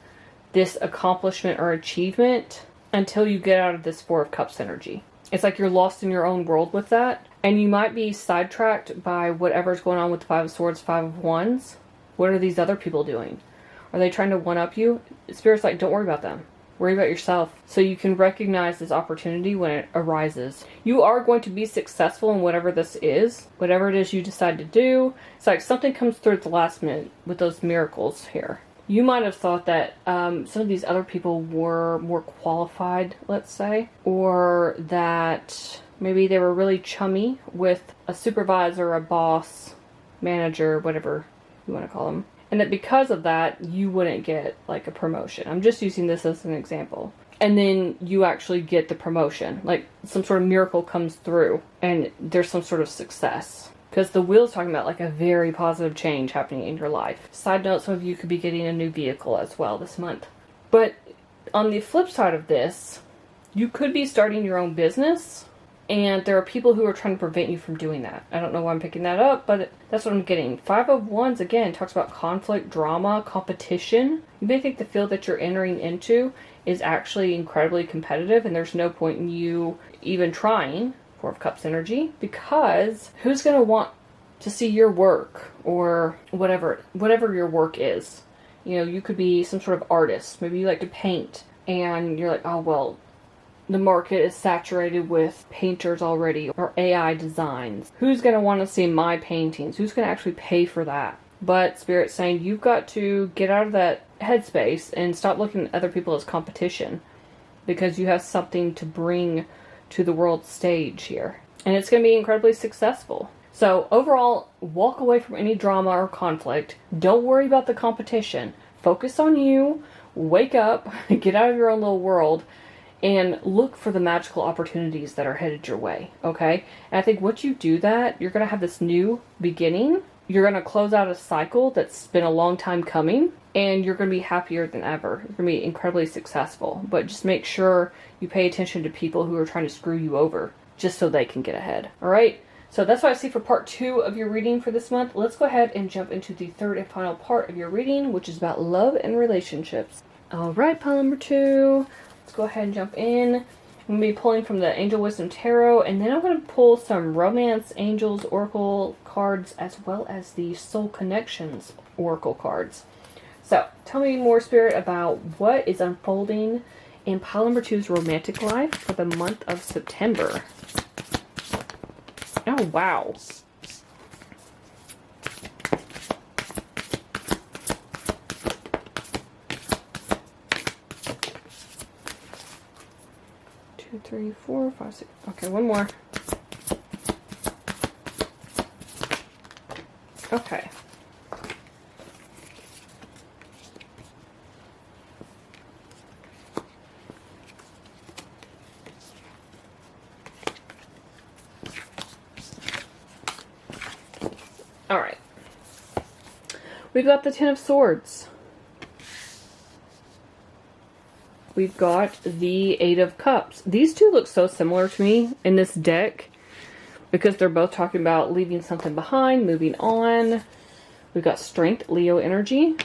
this accomplishment or achievement until you get out of this 4 of Cups energy. It's like you're lost in your own world with that. And you might be sidetracked by whatever's going on with the 5 of Swords, 5 of Wands. What are these other people doing? Are they trying to one-up you? Spirit's like, don't worry about them. Worry about yourself, so you can recognize this opportunity when it arises. You are going to be successful in whatever this is, whatever it is you decide to do. It's like something comes through at the last minute with those miracles here. You might have thought that some of these other people were more qualified, let's say, or that maybe they were really chummy with a supervisor, a boss, manager, whatever you want to call them. And that because of that, you wouldn't get like a promotion. I'm just using this as an example. And then you actually get the promotion. Like some sort of miracle comes through and there's some sort of success. Because the wheel's talking about like a very positive change happening in your life. Side note, some of you could be getting a new vehicle as well this month. But on the flip side of this, you could be starting your own business. And there are people who are trying to prevent you from doing that. I don't know why I'm picking that up, but that's what I'm getting. Five of Wands, again, talks about conflict, drama, competition. You may think the field that you're entering into is actually incredibly competitive, and there's no point in you even trying. Four of Cups energy. Because who's going to want to see your work or whatever your work is? You know, you could be some sort of artist. Maybe you like to paint, and you're like, oh, well, the market is saturated with painters already, or AI designs. Who's going to want to see my paintings? Who's going to actually pay for that? But Spirit's saying you've got to get out of that headspace and stop looking at other people as competition, because you have something to bring to the world stage here. And it's going to be incredibly successful. So overall, walk away from any drama or conflict. Don't worry about the competition. Focus on you. Wake up. Get out of your own little world. And look for the magical opportunities that are headed your way, okay? And I think once you do that, you're going to have this new beginning. You're going to close out a cycle that's been a long time coming, and you're going to be happier than ever. You're going to be incredibly successful. But just make sure you pay attention to people who are trying to screw you over, just so they can get ahead, all right? So that's what I see for part 2 of your reading for this month. Let's go ahead and jump into the third and final part of your reading, which is about love and relationships. All right, pile number 2. Let's go ahead and jump in. I'm going to be pulling from the Angel Wisdom Tarot, and then I'm going to pull some Romance Angels Oracle cards as well as the Soul Connections Oracle cards. So, tell me more, Spirit, about what is unfolding in pile number 2's romantic life for the month of September. Oh, wow. Two, three, four, five, six. Okay, one more. Okay. All right. We've got the Ten of Swords. We've got the Eight of Cups. These two look so similar to me in this deck because they're both talking about leaving something behind, moving on. We've got Strength, Leo energy.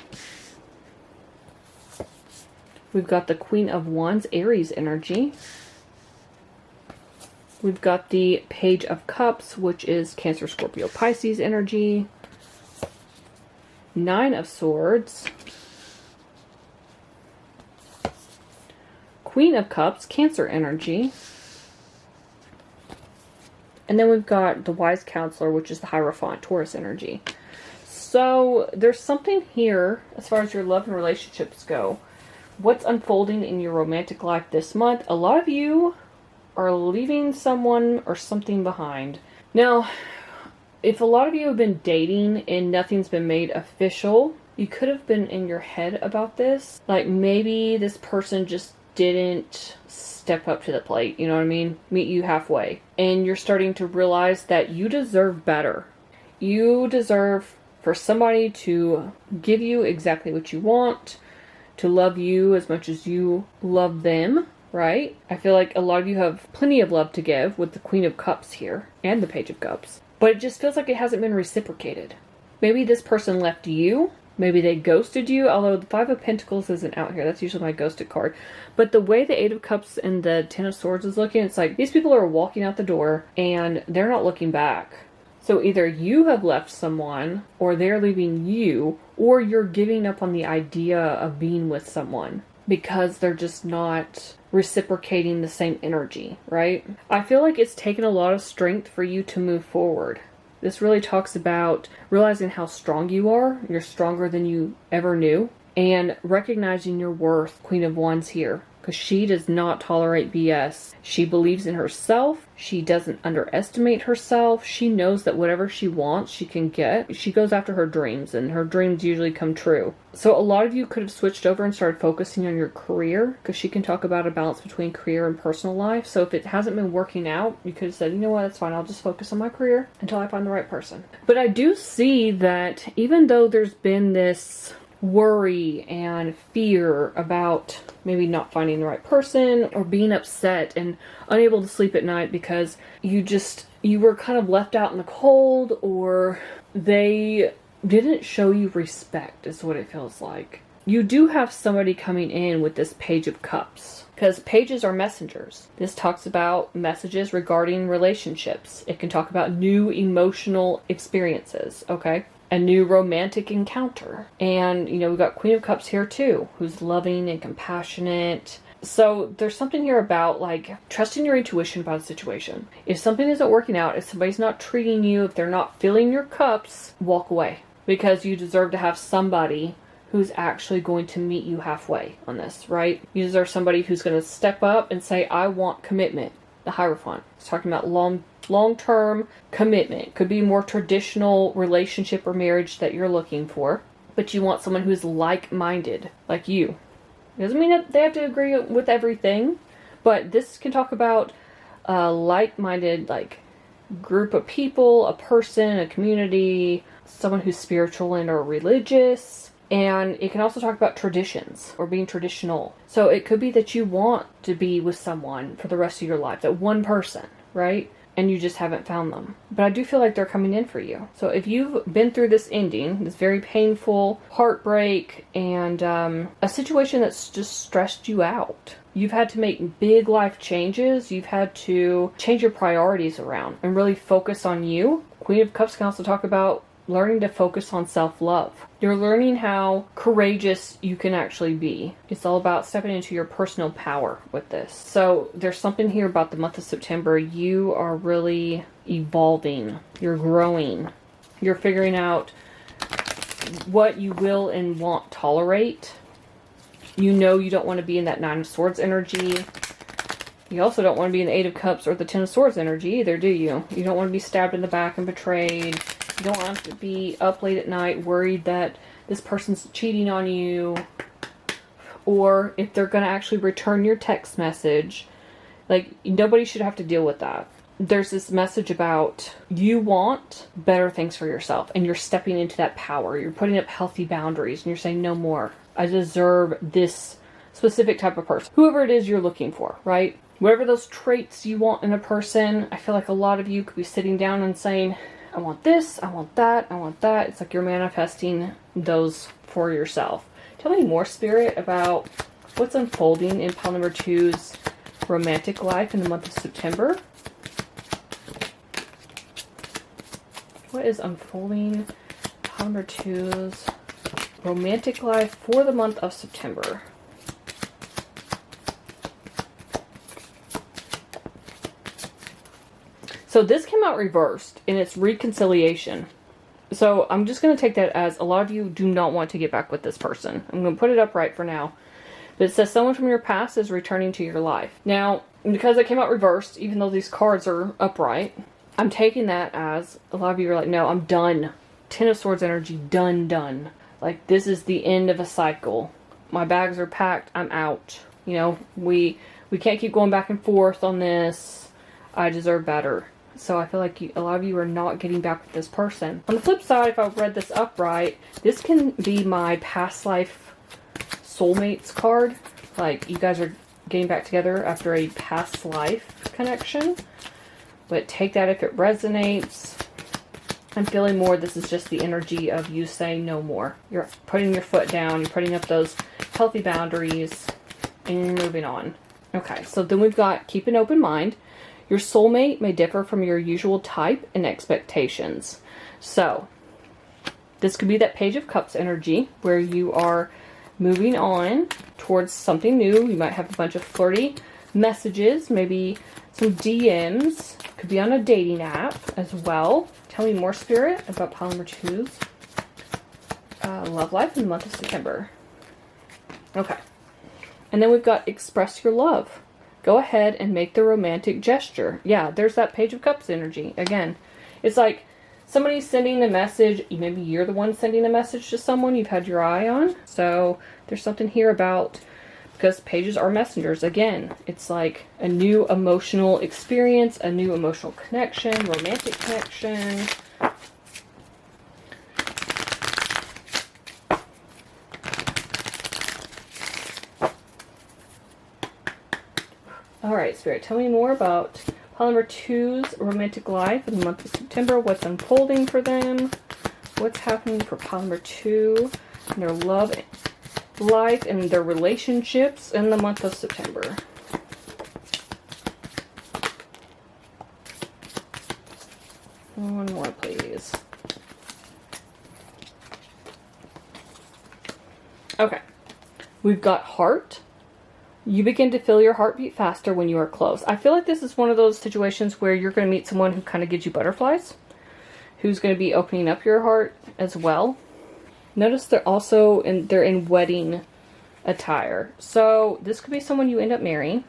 We've got the Queen of Wands, Aries energy. We've got the Page of Cups, which is Cancer, Scorpio, Pisces energy. Nine of Swords. Queen of Cups, Cancer energy. And then we've got the Wise Counselor, which is the Hierophant, Taurus energy. So there's something here as far as your love and relationships go. What's unfolding in your romantic life this month? A lot of you are leaving someone or something behind. Now, if a lot of you have been dating and nothing's been made official, you could have been in your head about this. Like maybe this person just didn't step up to the plate, you know what I mean? Meet you halfway. And you're starting to realize that you deserve better. You deserve for somebody to give you exactly what you want, to love you as much as you love them, right? I feel like a lot of you have plenty of love to give with the Queen of Cups here and the Page of Cups. But it just feels like it hasn't been reciprocated. Maybe this person left you. Maybe they ghosted you, although the Five of Pentacles isn't out here. That's usually my ghosted card. But the way the Eight of Cups and the Ten of Swords is looking, it's like these people are walking out the door and they're not looking back. So either you have left someone, or they're leaving you, or you're giving up on the idea of being with someone because they're just not reciprocating the same energy, right? I feel like it's taken a lot of strength for you to move forward. This really talks about realizing how strong you are. You're stronger than you ever knew. and recognizing your worth. Queen of Wands here, because she does not tolerate BS. She believes in herself. She doesn't underestimate herself. She knows that whatever she wants, she can get. She goes after her dreams, and her dreams usually come true. So a lot of you could have switched over and started focusing on your career, because she can talk about a balance between career and personal life. So if it hasn't been working out, you could have said, you know what, that's fine. I'll just focus on my career until I find the right person. But I do see that even though there's been this worry and fear about maybe not finding the right person, or being upset and unable to sleep at night because you were kind of left out in the cold, or they didn't show you respect, is what it feels like. You do have somebody coming in with this Page of Cups, because pages are messengers. This talks about messages regarding relationships. It can talk about new emotional experiences, okay? A new romantic encounter. And, you know, we've got Queen of Cups here too, who's loving and compassionate. So there's something here about, like, trusting your intuition about a situation. If something isn't working out, if somebody's not treating you, if they're not filling your cups, walk away. Because you deserve to have somebody who's actually going to meet you halfway on this, right? You deserve somebody who's going to step up and say, I want commitment. The Hierophant. It's talking about long-term commitment. Could be more traditional relationship or marriage that you're looking for. But you want someone who's like-minded, like you. It doesn't mean that they have to agree with everything. But this can talk about a like-minded, like, group of people, a person, a community, someone who's spiritual and or religious. And it can also talk about traditions or being traditional. So it could be that you want to be with someone for the rest of your life, that one person, right? And you just haven't found them. But I do feel like they're coming in for you. So if you've been through this ending, this very painful heartbreak, and a situation that's just stressed you out, you've had to make big life changes. You've had to change your priorities around and really focus on you. Queen of Cups can also talk about learning to focus on self-love. You're learning how courageous you can actually be. It's all about stepping into your personal power with this. So there's something here about the month of September. You are really evolving. You're growing. You're figuring out what you will and won't tolerate. You know you don't want to be in that Nine of Swords energy. You also don't want to be in the Eight of Cups or the Ten of Swords energy either, do you? You don't want to be stabbed in the back and betrayed. You don't have to be up late at night worried that this person's cheating on you, or if they're going to actually return your text message. Like, nobody should have to deal with that. There's this message about you want better things for yourself, and you're stepping into that power. You're putting up healthy boundaries, and you're saying, no more. I deserve this specific type of person. Whoever it is you're looking for, right? Whatever those traits you want in a person, I feel like a lot of you could be sitting down and saying, I want this, I want that, I want that. It's like you're manifesting those for yourself. Tell me more, Spirit, about what's unfolding in pile number 2's romantic life in the month of September. What is unfolding pile number 2's romantic life for the month of September? So this came out reversed, and it's reconciliation. So I'm just going to take that as a lot of you do not want to get back with this person. I'm going to put it upright for now. But it says someone from your past is returning to your life. Now, because it came out reversed, even though these cards are upright, I'm taking that as a lot of you are like, no, I'm done. Ten of Swords energy, done. Like, this is the end of a cycle. My bags are packed. I'm out. You know, we can't keep going back and forth on this. I deserve better. So I feel like a lot of you are not getting back with this person. On the flip side, if I read this upright, this can be my past life soulmates card. Like, you guys are getting back together after a past life connection. But take that if it resonates. I'm feeling more this is just the energy of you saying no more. You're putting your foot down. You're putting up those healthy boundaries. And you're moving on. Okay, so then we've got keep an open mind. Your soulmate may differ from your usual type and expectations. So, this could be that Page of Cups energy where you are moving on towards something new. You might have a bunch of flirty messages, maybe some DMs. Could be on a dating app as well. Tell me more, Spirit, about pile number 2's love life in the month of September. Okay. And then we've got express your love. Go ahead and make the romantic gesture. Yeah, there's that Page of Cups energy. Again, it's like somebody's sending a message. Maybe you're the one sending a message to someone you've had your eye on. So there's something here about, because pages are messengers. Again, it's like a new emotional experience, a new emotional connection, romantic connection. Alright, Spirit, tell me more about pile number 2's romantic life in the month of September. What's unfolding for them? What's happening for pile number 2 and their love life and their relationships in the month of September? One more, please. Okay. We've got heart. You begin to feel your heartbeat faster when you are close. I feel like this is one of those situations where you're going to meet someone who kind of gives you butterflies, who's going to be opening up your heart as well. Notice they're also they're in wedding attire. So this could be someone you end up marrying.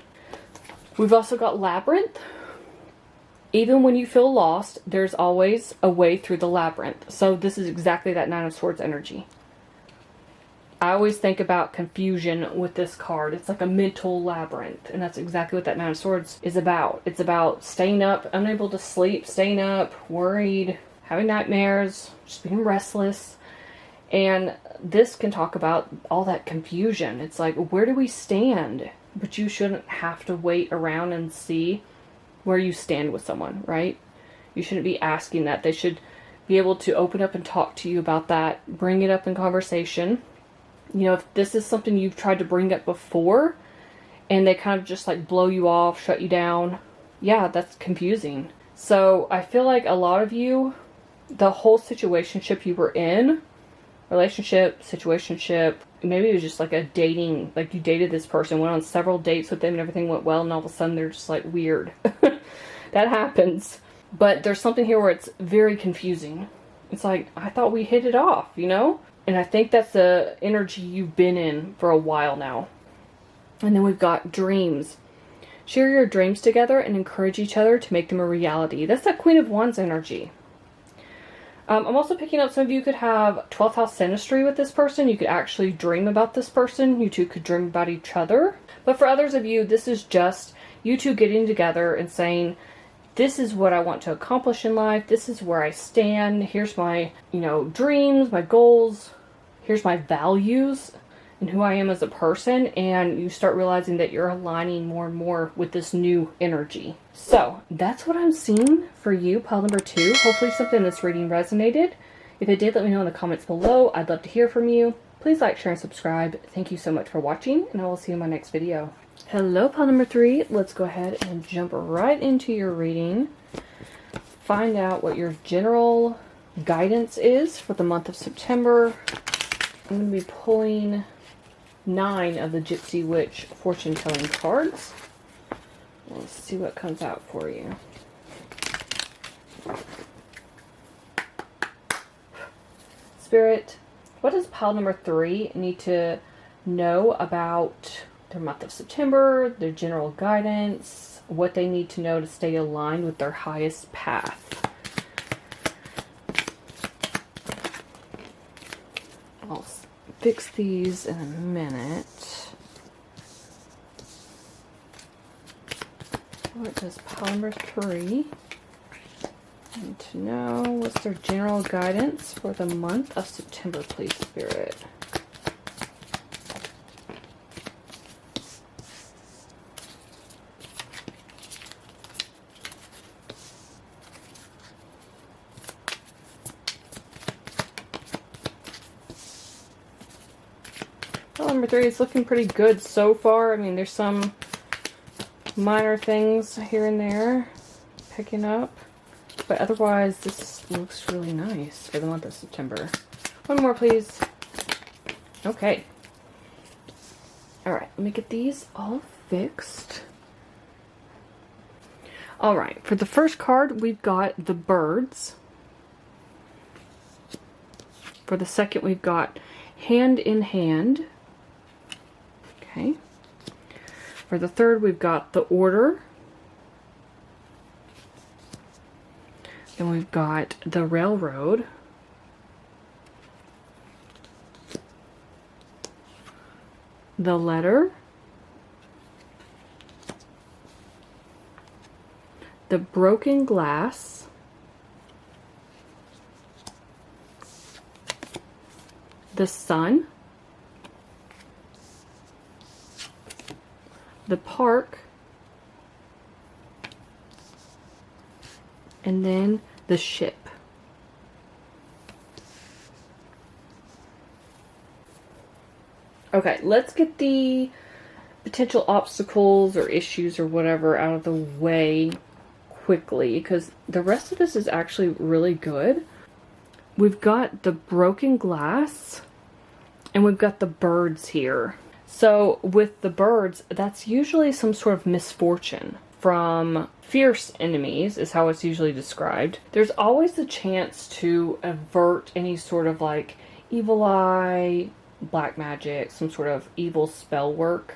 We've also got labyrinth. Even when you feel lost, there's always a way through the labyrinth. So this is exactly that Nine of Swords energy. I always think about confusion with this card. It's like a mental labyrinth. And that's exactly what that Nine of Swords is about. It's about staying up, unable to sleep, staying up, worried, having nightmares, just being restless. And this can talk about all that confusion. It's like, where do we stand? But you shouldn't have to wait around and see where you stand with someone, right? You shouldn't be asking that. They should be able to open up and talk to you about that. Bring it up in conversation. You know, if this is something you've tried to bring up before and they kind of just like blow you off, shut you down, yeah, that's confusing. So I feel like a lot of you, the whole situationship you were in, relationship, situationship, maybe it was just like a dating, like you dated this person, went on several dates with them and everything went well, and all of a sudden they're just like weird. That happens. But there's something here where it's very confusing. It's like, I thought we hit it off, you know? And I think that's the energy you've been in for a while now. And then we've got dreams. Share your dreams together and encourage each other to make them a reality. That's that Queen of Wands energy. I'm also picking up some of you could have 12th house synastry with this person. You could actually dream about this person. You two could dream about each other. But for others of you, this is just you two getting together and saying, this is what I want to accomplish in life. This is where I stand. Here's my, dreams, my goals. Here's my values and who I am as a person. And you start realizing that you're aligning more and more with this new energy. So that's what I'm seeing for you, pile number 2. Hopefully something in this reading resonated. If it did, let me know in the comments below. I'd love to hear from you. Please like, share, and subscribe. Thank you so much for watching, and I will see you in my next video. Hello, pile number 3. Let's go ahead and jump right into your reading. Find out what your general guidance is for the month of September. I'm going to be pulling 9 of the Gypsy Witch fortune telling cards. Let's see what comes out for you. Spirit, what does pile number 3 need to know about their month of September, their general guidance, what they need to know to stay aligned with their highest path? I'll fix these in a minute. What does pile number 3 need to know? What's their general guidance for the month of September, please, Spirit? Number 3 is looking pretty good so far. I mean, there's some minor things here and there picking up, but otherwise this looks really nice for the month of September. One more, please. Okay. Alright, let me get these all fixed. Alright, for the first card, we've got the birds. For the second, we've got hand in hand. Okay. For the third, we've got the Order. Then we've got the Railroad. The Letter. The Broken Glass. The Sun. The Park. And then the Ship. Okay, let's get the potential obstacles or issues or whatever out of the way quickly, because the rest of this is actually really good. We've got the broken glass and we've got the birds here. So with the birds, that's usually some sort of misfortune from fierce enemies, is how it's usually described. There's always the chance to avert any sort of like evil eye, black magic, some sort of evil spell work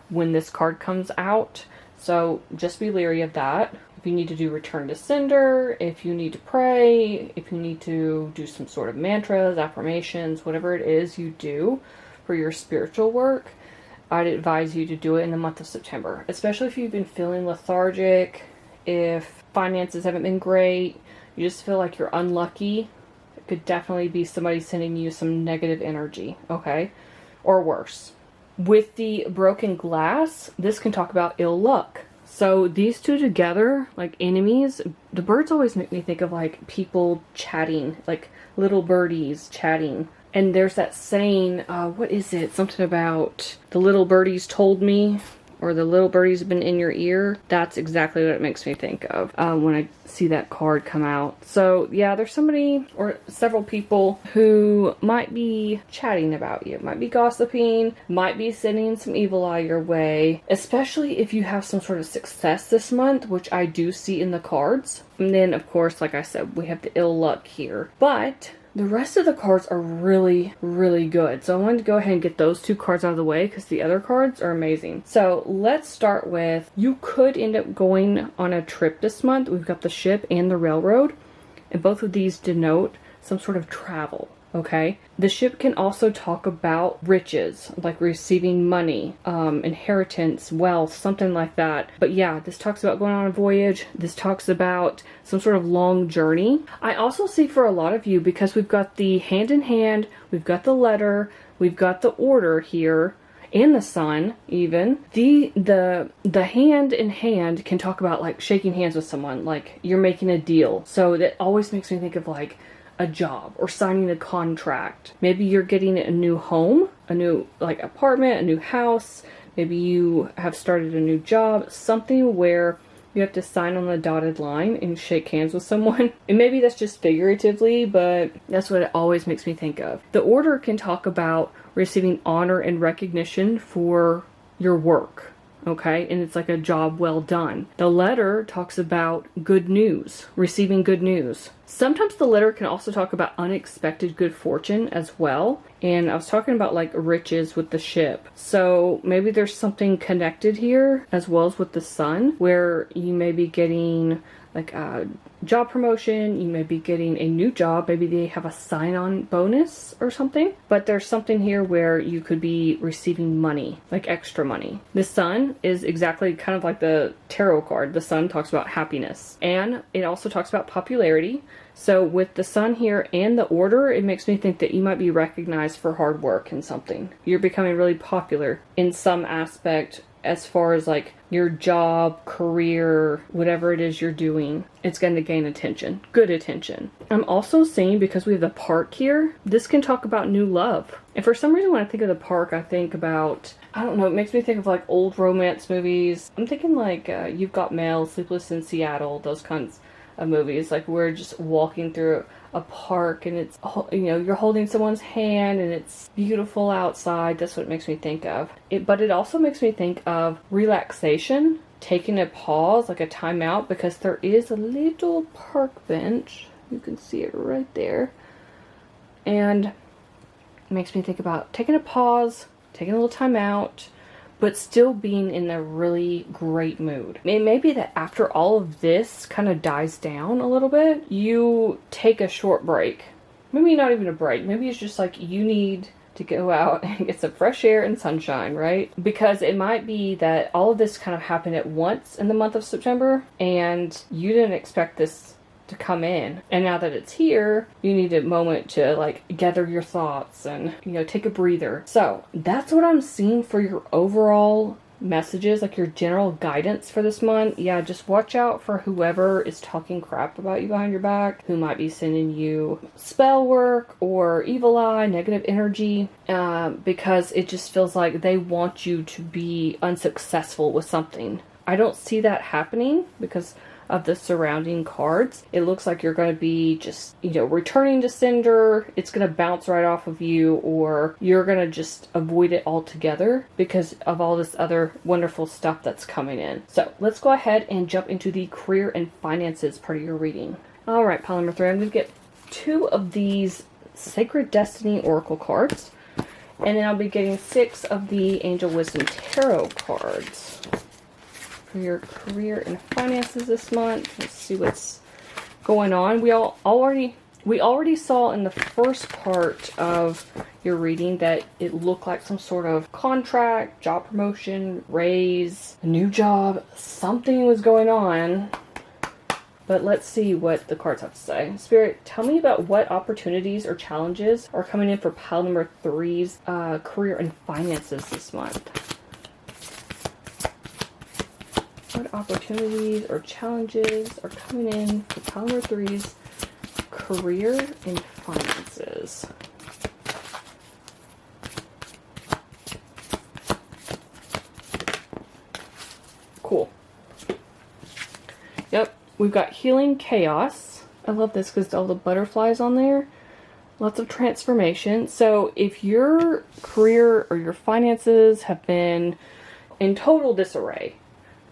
when this card comes out. So just be leery of that. If you need to do return to sender, if you need to pray, if you need to do some sort of mantras, affirmations, whatever it is you do for your spiritual work, I'd advise you to do it in the month of September. Especially if you've been feeling lethargic, if finances haven't been great, you just feel like you're unlucky. It could definitely be somebody sending you some negative energy, okay? Or worse. With the broken glass, this can talk about ill luck. So these two together, like enemies, the birds always make me think of like people chatting, like little birdies chatting. And there's that saying, what is it? Something about the little birdies told me, or the little birdies have been in your ear. That's exactly what it makes me think of when I see that card come out. So yeah, there's somebody or several people who might be chatting about you, might be gossiping, might be sending some evil eye your way, especially if you have some sort of success this month, which I do see in the cards. And then of course, like I said, we have the ill luck here. But the rest of the cards are really, really good. So I wanted to go ahead and get those two cards out of the way because the other cards are amazing. So let's start with, you could end up going on a trip this month. We've got the Ship and the Railroad. And both of these denote some sort of travel. Okay. The Ship can also talk about riches, like receiving money, inheritance, wealth, something like that. But yeah, this talks about going on a voyage. This talks about some sort of long journey. I also see for a lot of you, because we've got the Hand in Hand, we've got the Letter, we've got the Order here, and the Sun even. The Hand in Hand can talk about like shaking hands with someone, like you're making a deal. So that always makes me think of like a job or signing a contract. Maybe you're getting a new home, a new like apartment, a new house. Maybe you have started a new job, something where you have to sign on the dotted line and shake hands with someone. And maybe that's just figuratively, but that's what it always makes me think of. The Order can talk about receiving honor and recognition for your work. Okay, and it's like a job well done. The Letter talks about good news, receiving good news. Sometimes the Letter can also talk about unexpected good fortune as well. And I was talking about like riches with the Ship. So maybe there's something connected here as well as with the Sun, where you may be getting like a job promotion, you may be getting a new job, maybe they have a sign-on bonus or something. But there's something here where you could be receiving money, like extra money. The Sun is exactly kind of like the tarot card. The Sun talks about happiness, and it also talks about popularity. So with the Sun here and the Order, it makes me think that you might be recognized for hard work in something. You're becoming really popular in some aspect as far as like your job, career, whatever it is you're doing. It's going to gain attention, good attention. I'm also seeing, because we have the Park here, this can talk about new love. And for some reason when I think of the Park, I think about, I don't know, it makes me think of like old romance movies. I'm thinking like You've Got Mail, Sleepless in Seattle, those kinds of movies. Like we're just walking through a park and it's, you know, you're holding someone's hand and it's beautiful outside. That's what it makes me think of. But it also makes me think of relaxation, taking a pause, like a time out, because there is a little park bench. You can see it right there. And it makes me think about taking a pause, taking a little time out, but still being in a really great mood. It may be that after all of this kind of dies down a little bit, you take a short break. Maybe not even a break. Maybe it's just like you need to go out and get some fresh air and sunshine, right? Because it might be that all of this kind of happened at once in the month of September and you didn't expect this to come in. And now that it's here, you need a moment to like gather your thoughts and, you know, take a breather. So that's what I'm seeing for your overall messages, like your general guidance for this month. Yeah, just watch out for whoever is talking crap about you behind your back, who might be sending you spell work or evil eye, negative energy, because it just feels like they want you to be unsuccessful with something. I don't see that happening because of the surrounding cards. It looks like you're going to be just, you know, returning to sender. It's going to bounce right off of you, or you're going to just avoid it altogether because of all this other wonderful stuff that's coming in. So let's go ahead and jump into the career and finances part of your reading. All right, pile number 3. I'm going to get 2 of these Sacred Destiny Oracle cards, and then I'll be getting 6 of the Angel Wisdom Tarot cards for your career and finances this month. Let's see what's going on. We already saw in the first part of your reading that it looked like some sort of contract, job promotion, raise, a new job, something was going on. But let's see what the cards have to say. Spirit, tell me about what opportunities or challenges are coming in for pile number 3's career and finances this month. What opportunities or challenges are coming in for pile number 3's career and finances? Cool. Yep, we've got healing chaos. I love this because all the butterflies on there. Lots of transformation. So if your career or your finances have been in total disarray,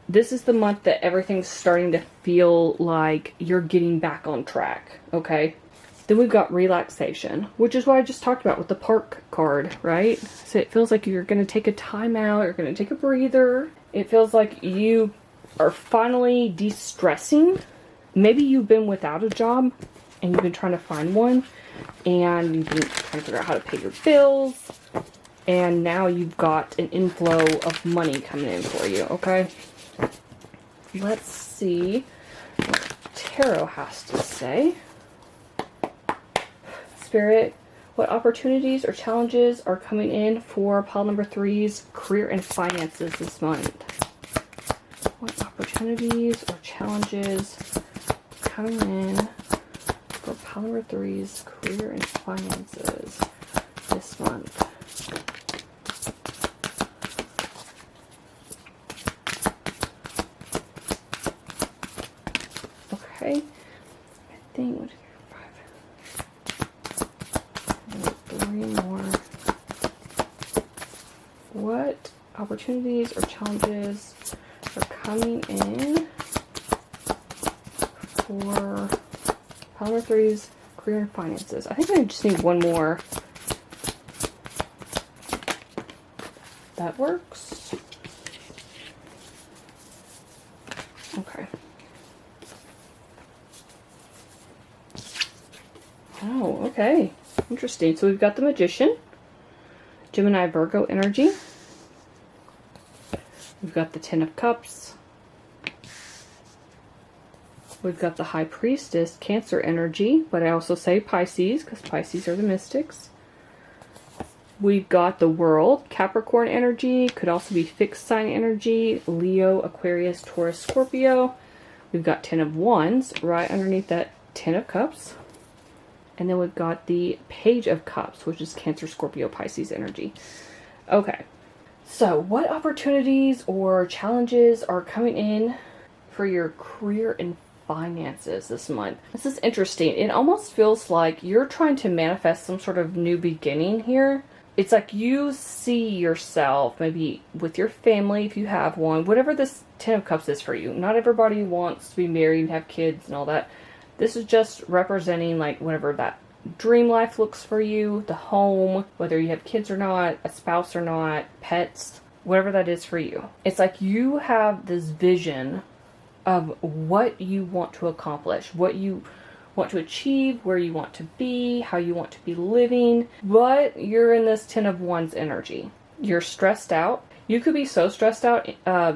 this is the month that everything's starting to feel like you're getting back on track, okay? Then we've got relaxation, which is what I just talked about with the park card, right? So it feels like you're going to take a time out, you're going to take a breather. It feels like you are finally de-stressing. Maybe you've been without a job and you've been trying to find one, and you've been trying to figure out how to pay your bills, and now you've got an inflow of money coming in for you, okay? Let's see what Tarot has to say. Spirit, what opportunities or challenges are coming in for pile number 3's career and finances this month? What opportunities or challenges are coming in for pile number 3's career and finances this month? Okay, I think 1, 2, 3, 4, 5. 3 more. What opportunities or challenges are coming in for pile number 3's career and finances? I think I just need one more. That works. Okay. Oh, okay. Interesting. So we've got the Magician, Gemini, Virgo energy. We've got the 10 of Cups. We've got the High Priestess, Cancer energy, but I also say Pisces because Pisces are the mystics. We've got the World, Capricorn energy, could also be fixed sign energy, Leo, Aquarius, Taurus, Scorpio. We've got 10 of Wands right underneath that 10 of Cups. And then we've got the Page of Cups, which is Cancer, Scorpio, Pisces energy. Okay, so what opportunities or challenges are coming in for your career and finances this month? This is interesting. It almost feels like you're trying to manifest some sort of new beginning here. It's like you see yourself maybe with your family, if you have one, whatever this 10 of Cups is for you. Not everybody wants to be married and have kids and all that. This is just representing like whatever that dream life looks for you, the home, whether you have kids or not, a spouse or not, pets. whatever that is for you. It's like you have this vision of what you want to accomplish, what you want to achieve, where you want to be, how you want to be living, but you're in this 10 of Wands energy. You're stressed out. You could be so stressed out.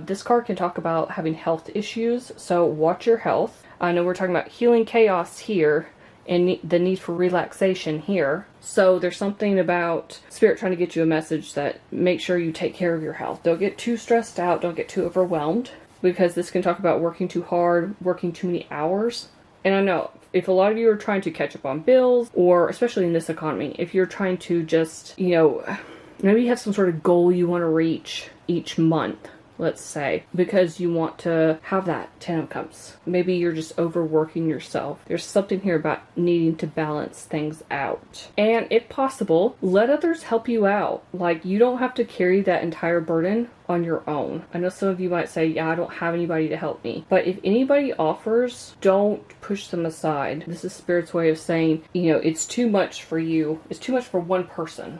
This card can talk about having health issues, so watch your health. I know we're talking about healing chaos here and the need for relaxation here. So there's something about Spirit trying to get you a message that make sure you take care of your health. Don't get too stressed out. Don't get too overwhelmed, because this can talk about working too hard, working too many hours. And I know if a lot of you are trying to catch up on bills, or especially in this economy, if you're trying to just, maybe you have some sort of goal you want to reach each month, let's say, because you want to have that 10 of Cups. Maybe you're just overworking yourself. There's something here about needing to balance things out. And if possible, let others help you out. Like, you don't have to carry that entire burden on your own. I know some of you might say, yeah, I don't have anybody to help me. But if anybody offers, don't push them aside. This is Spirit's way of saying, it's too much for you. It's too much for one person,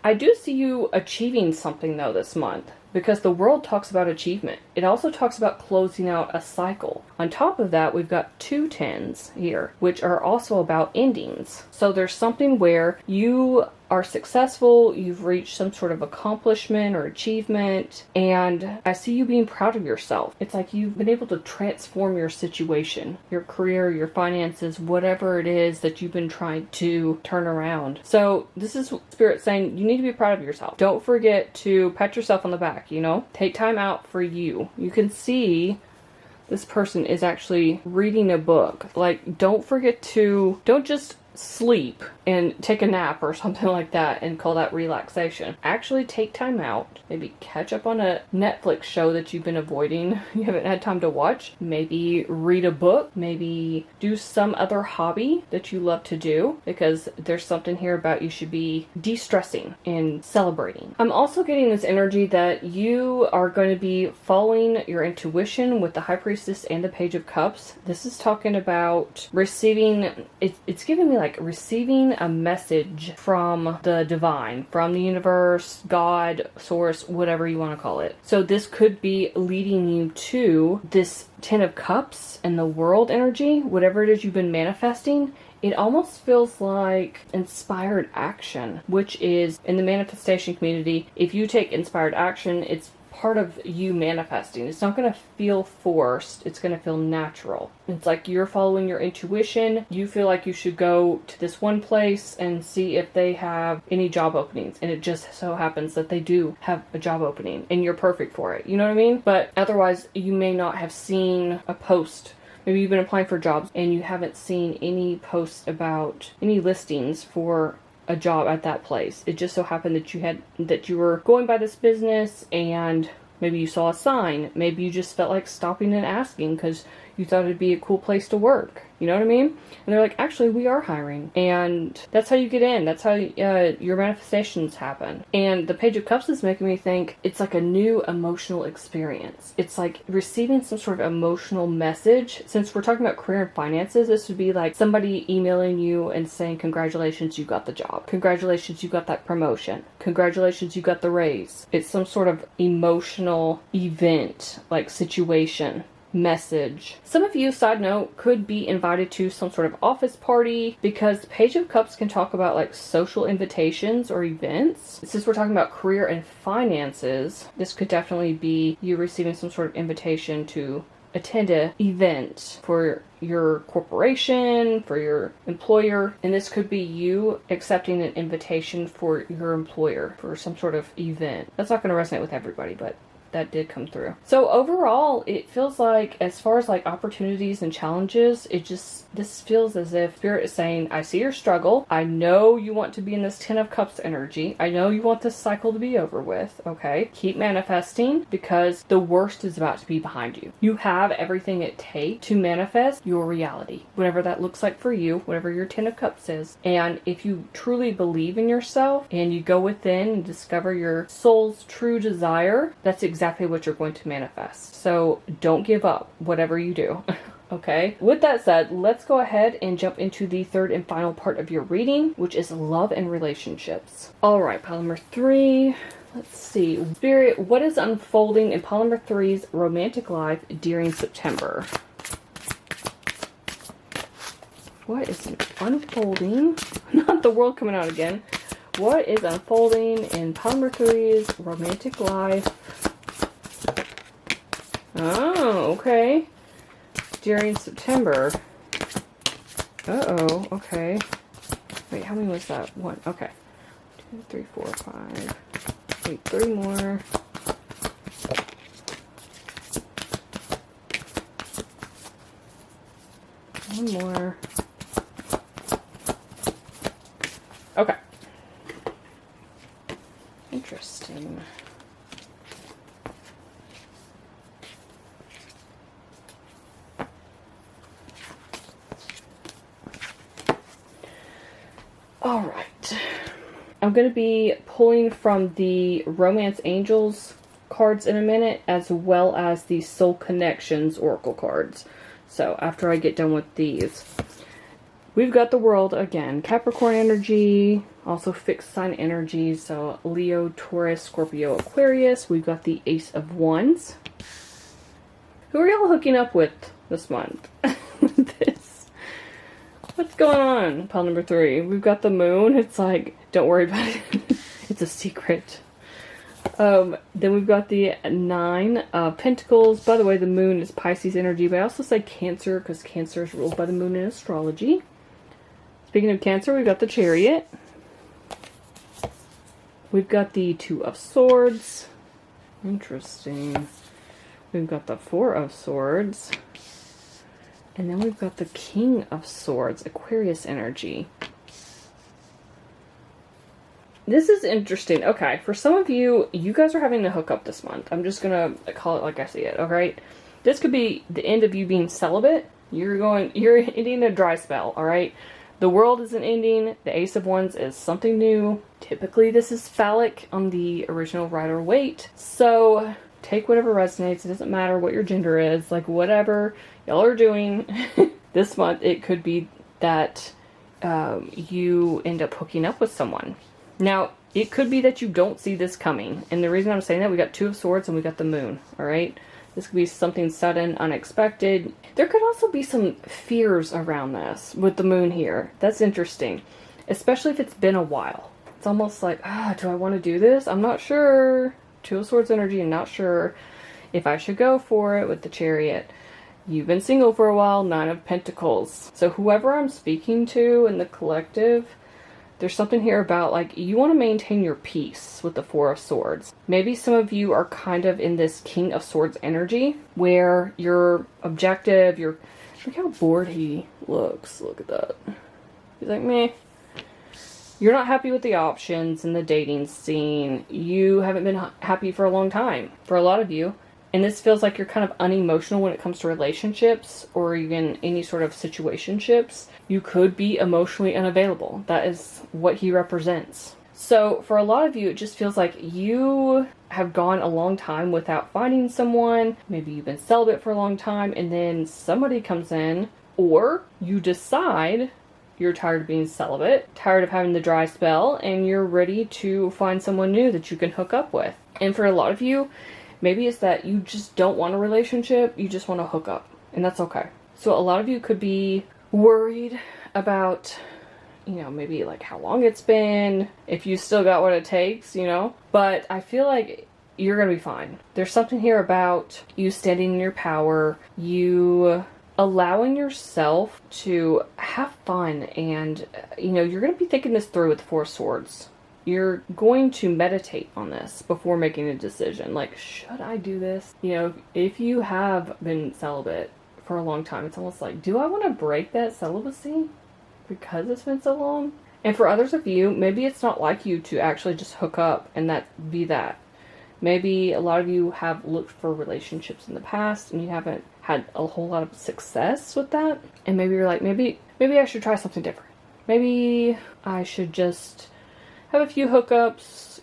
I do see you achieving something though this month, because the world talks about achievement. It also talks about closing out a cycle. On top of that, we've got 2 10s here, which are also about endings. So there's something where you are successful, you've reached some sort of accomplishment or achievement, and I see you being proud of yourself. It's like you've been able to transform your situation, your career, your finances, whatever it is that you've been trying to turn around. So this is Spirit saying you need to be proud of yourself. Don't forget to pat yourself on the back, Take time out for you. You can see this person is actually reading a book. Like, don't just sleep and take a nap or something like that and call that relaxation. Actually take time out. Maybe catch up on a Netflix show that you've been avoiding, you haven't had time to watch. Maybe read a book. Maybe do some other hobby that you love to do, because there's something here about you should be de-stressing and celebrating. I'm also getting this energy that you are going to be following your intuition with the High Priestess and the Page of Cups. This is talking about receiving, it's giving me like receiving a message from the divine, from the universe, God, source, whatever you want to call it. So this could be leading you to this 10 of Cups and the world energy, whatever it is you've been manifesting. It almost feels like inspired action, which is, in the manifestation community, if you take inspired action, it's part of you manifesting. It's not going to feel forced. It's going to feel natural. It's like you're following your intuition. You feel like you should go to this one place and see if they have any job openings. And it just so happens that they do have a job opening and you're perfect for it. You know what I mean? But otherwise, you may not have seen a post. Maybe you've been applying for jobs and you haven't seen any posts about any listings for a job at that place. It just so happened that you were going by this business and maybe you saw a sign. Maybe you just felt like stopping and asking because you thought it'd be a cool place to work. You know what I mean? And they're like, actually, we are hiring. And that's how you get in. That's how your manifestations happen. And the Page of Cups is making me think it's like a new emotional experience. It's like receiving some sort of emotional message. Since we're talking about career and finances, this would be like somebody emailing you and saying, congratulations, you got the job. Congratulations, you got that promotion. Congratulations, you got the raise. It's some sort of emotional event, like situation. Message. Some of you, side note, could be invited to some sort of office party, because Page of Cups can talk about like social invitations or events. Since we're talking about career and finances, this could definitely be you receiving some sort of invitation to attend an event for your corporation, for your employer, and this could be you accepting an invitation for your employer for some sort of event. That's not going to resonate with everybody, but that did come through. So overall, it feels like, as far as like opportunities and challenges, this feels as if Spirit is saying, I see your struggle. I know you want to be in this 10 of Cups energy. I know you want this cycle to be over with. Okay. Keep manifesting, because the worst is about to be behind you. You have everything it takes to manifest your reality, whatever that looks like for you, whatever your 10 of Cups is. And if you truly believe in yourself and you go within and discover your soul's true desire, that's exactly what you're going to manifest. So don't give up, whatever you do. Okay. With that said, let's go ahead and jump into the third and final part of your reading, which is love and relationships. All right, pile number 3. Let's see. Spirit, what is unfolding in Polymer 3's romantic life during September? What is unfolding? Not the world coming out again. What is unfolding in Polymer 3's romantic life? Oh, okay. During September. Uh-oh, okay. Wait, how many was that? One, okay. 2, 3, 4, 5. Wait, 3 more. One more. Okay. Interesting. All right. I'm going to be pulling from the Romance Angels cards in a minute, as well as the Soul Connections Oracle cards. So after I get done with these, we've got the World again. Capricorn energy, also fixed sign energy. So Leo, Taurus, Scorpio, Aquarius. We've got the Ace of Wands. Who are y'all hooking up with this month? What's going on? Pile number 3. We've got the Moon. It's like, don't worry about it. It's a secret. Then we've got the 9 of Pentacles. By the way, the Moon is Pisces energy, but I also say Cancer because Cancer is ruled by the Moon in astrology. Speaking of Cancer, we've got the Chariot. We've got the 2 of Swords. Interesting. We've got the 4 of Swords. And then we've got the King of Swords, Aquarius energy. This is interesting. Okay, for some of you, you guys are having to hook up this month. I'm just gonna call it like I see it, alright? This could be the end of you being celibate. You're ending a dry spell, alright? The World isn't ending. The Ace of Wands is something new. Typically, this is phallic on the original Rider-Waite. So, take whatever resonates. It doesn't matter what your gender is. Like, whatever y'all are doing this month, it could be that you end up hooking up with someone. Now, it could be that you don't see this coming. And the reason I'm saying that, we got 2 of Swords and we got the Moon. Alright? This could be something sudden, unexpected. There could also be some fears around this with the Moon here. That's interesting. Especially if it's been a while. It's almost like, do I want to do this? I'm not sure. 2 of Swords energy and not sure if I should go for it with the Chariot. You've been single for a while, 9 of Pentacles. So whoever I'm speaking to in the collective, there's something here about, like, you want to maintain your peace with the 4 of Swords. Maybe some of you are kind of in this King of Swords energy, where you're objective, look how bored he looks. Look at that. He's like, meh. You're not happy with the options in the dating scene. You haven't been happy for a long time, for a lot of you. And this feels like you're kind of unemotional when it comes to relationships or even any sort of situationships. You could be emotionally unavailable. That is what he represents. So for a lot of you, it just feels like you have gone a long time without finding someone. Maybe you've been celibate for a long time and then somebody comes in, or you decide you're tired of being celibate, tired of having the dry spell, and you're ready to find someone new that you can hook up with. And for a lot of you, maybe it's that you just don't want a relationship, you just want to hook up, and that's okay. So a lot of you could be worried about, maybe like how long it's been, if you still got what it takes, But I feel like you're going to be fine. There's something here about you standing in your power, you allowing yourself to have fun, and, you're going to be thinking this through with the 4 of Swords. You're going to meditate on this before making a decision. Like, should I do this? If you have been celibate for a long time, it's almost like, do I want to break that celibacy because it's been so long? And for others of you, maybe it's not like you to actually just hook up and be that. Maybe a lot of you have looked for relationships in the past and you haven't had a whole lot of success with that. And maybe you're like, maybe I should try something different. Maybe I should just have a few hookups,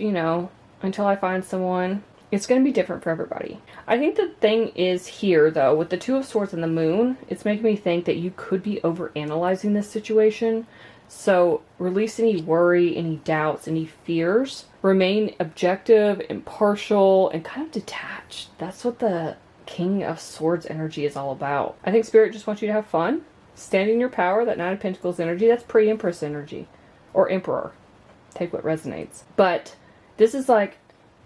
until I find someone. It's going to be different for everybody. I think the thing is here, though, with the 2 of Swords and the Moon, it's making me think that you could be overanalyzing this situation. So release any worry, any doubts, any fears. Remain objective, impartial, and kind of detached. That's what the King of Swords energy is all about. I think Spirit just wants you to have fun. Stand in your power. That Nine of Pentacles energy, that's pre-Empress energy. Or Emperor. Take what resonates. But this is like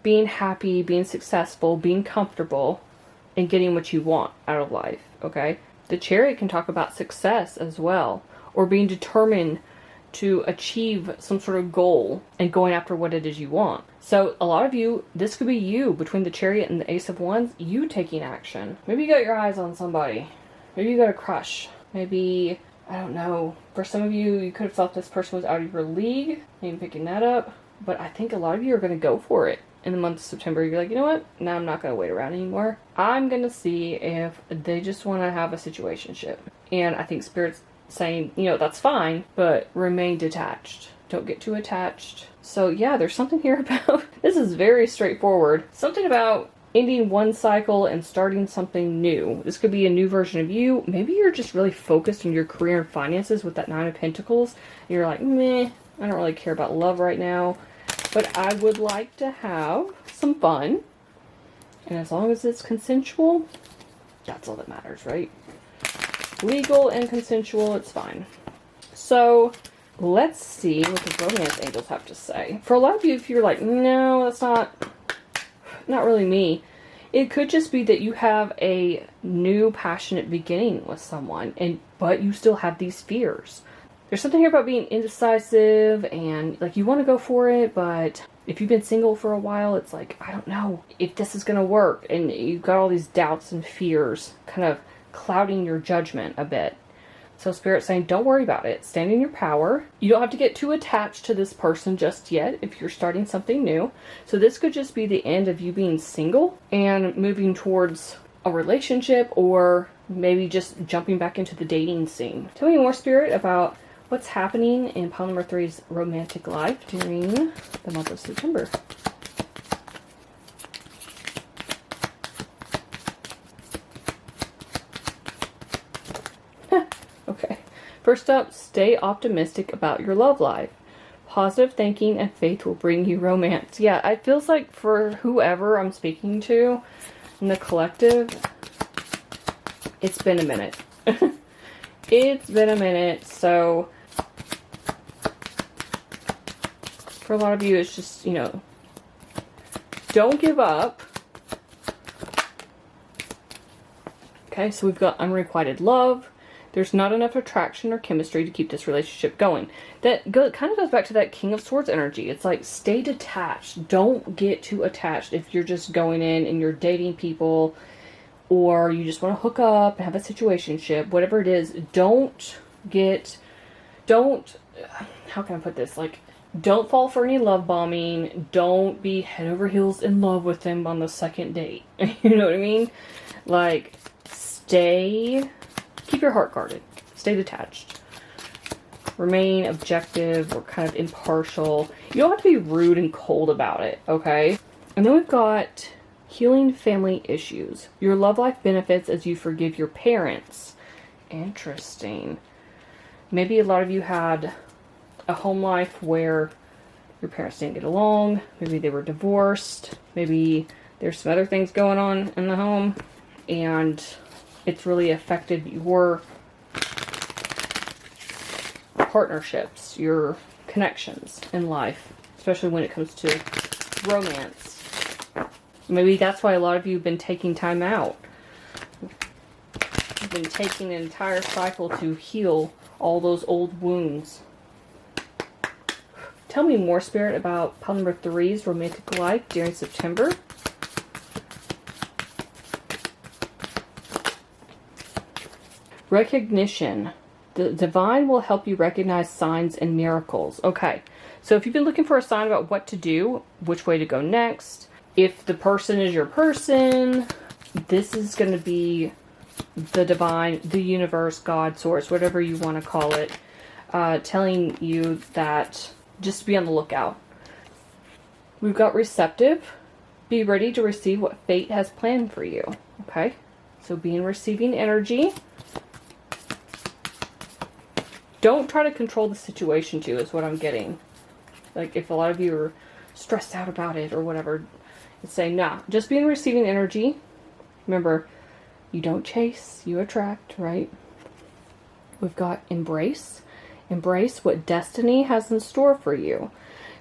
being happy, being successful, being comfortable, and getting what you want out of life, okay? The Chariot can talk about success as well, or being determined to achieve some sort of goal and going after what it is you want. So a lot of you, this could be you, between the Chariot and the Ace of Wands, you taking action. Maybe you got your eyes on somebody. Maybe you got a crush. Maybe, I don't know, for some of you, you could have thought this person was out of your league, maybe picking that up. But I think a lot of you are going to go for it in the month of September. You're like, you know what? Now I'm not going to wait around anymore. I'm going to see if they just want to have a situationship. And I think Spirit's saying, you know, that's fine, but remain detached. Don't get too attached. So yeah, there's something here about, this is very straightforward. Something about ending one cycle and starting something new. This could be a new version of you. Maybe you're just really focused on your career and finances with that Nine of Pentacles. You're like, meh, I don't really care about love right now, but I would like to have some fun. And as long as it's consensual, that's all that matters, right? Legal and consensual, it's fine. So let's see what the romance angels have to say. For a lot of you, if you're like, no, that's not really me, it could just be that you have a new passionate beginning with someone, but you still have these fears. There's something here about being indecisive and like you want to go for it, but if you've been single for a while, it's like, I don't know if this is going to work, and you've got all these doubts and fears kind of clouding your judgment a bit. So Spirit's saying, don't worry about it. Stand in your power. You don't have to get too attached to this person just yet if you're starting something new. So this could just be the end of you being single and moving towards a relationship, or maybe just jumping back into the dating scene. Tell me more, Spirit, about what's happening in pile number 3's romantic life during the month of September. Okay. First up, stay optimistic about your love life. Positive thinking and faith will bring you romance. Yeah, it feels like for whoever I'm speaking to in the collective, it's been a minute. It's been a minute, so for a lot of you, it's just, you know, don't give up. Okay, so we've got unrequited love. There's not enough attraction or chemistry to keep this relationship going. That kind of goes back to that King of Swords energy. It's like, stay detached. Don't get too attached if you're just going in and you're dating people, or you just want to hook up and have a situationship, whatever it is. How can I put this? Like, don't fall for any love bombing. Don't be head over heels in love with them on the second date. You know what I mean? Like, keep your heart guarded. Stay detached. Remain objective or kind of impartial. You don't have to be rude and cold about it, okay? And then we've got healing family issues. Your love life benefits as you forgive your parents. Interesting. Maybe a lot of you had a home life where your parents didn't get along. Maybe they were divorced. Maybe there's some other things going on in the home, and it's really affected your partnerships, your connections in life, especially when it comes to romance. Maybe that's why a lot of you have been taking time out. You've been taking an entire cycle to heal all those old wounds. Tell me more, Spirit, about pile number 3's romantic life during September. Recognition. The divine will help you recognize signs and miracles. Okay, so if you've been looking for a sign about what to do, which way to go next, if the person is your person, this is going to be the divine, the universe, God, source, whatever you want to call it, telling you that just be on the lookout. We've got receptive. Be ready to receive what fate has planned for you. Okay, so be in receiving energy. Don't try to control the situation too, is what I'm getting. Like, if a lot of you are stressed out about it or whatever, it's saying, nah, just be in receiving energy. Remember, you don't chase, you attract, right? We've got embrace. Embrace what destiny has in store for you.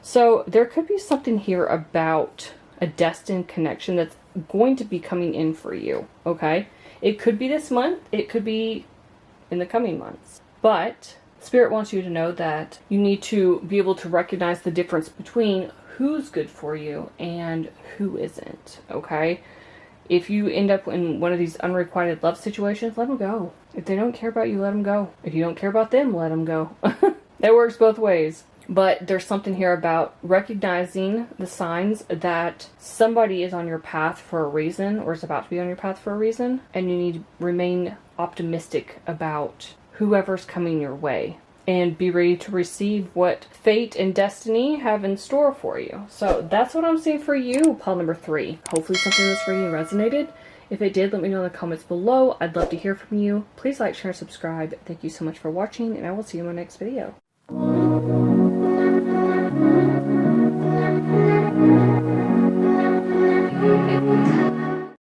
So there could be something here about a destined connection that's going to be coming in for you, okay? It could be this month. It could be in the coming months. But Spirit wants you to know that you need to be able to recognize the difference between who's good for you and who isn't, okay? If you end up in one of these unrequited love situations, let them go. If they don't care about you, let them go. If you don't care about them, let them go. That works both ways. But there's something here about recognizing the signs that somebody is on your path for a reason, or is about to be on your path for a reason, and you need to remain optimistic about whoever's coming your way. And be ready to receive what fate and destiny have in store for you. So that's what I'm seeing for you, pile number 3. Hopefully something in this reading resonated. If it did, let me know in the comments below. I'd love to hear from you. Please like, share, and subscribe. Thank you so much for watching, and I will see you in my next video.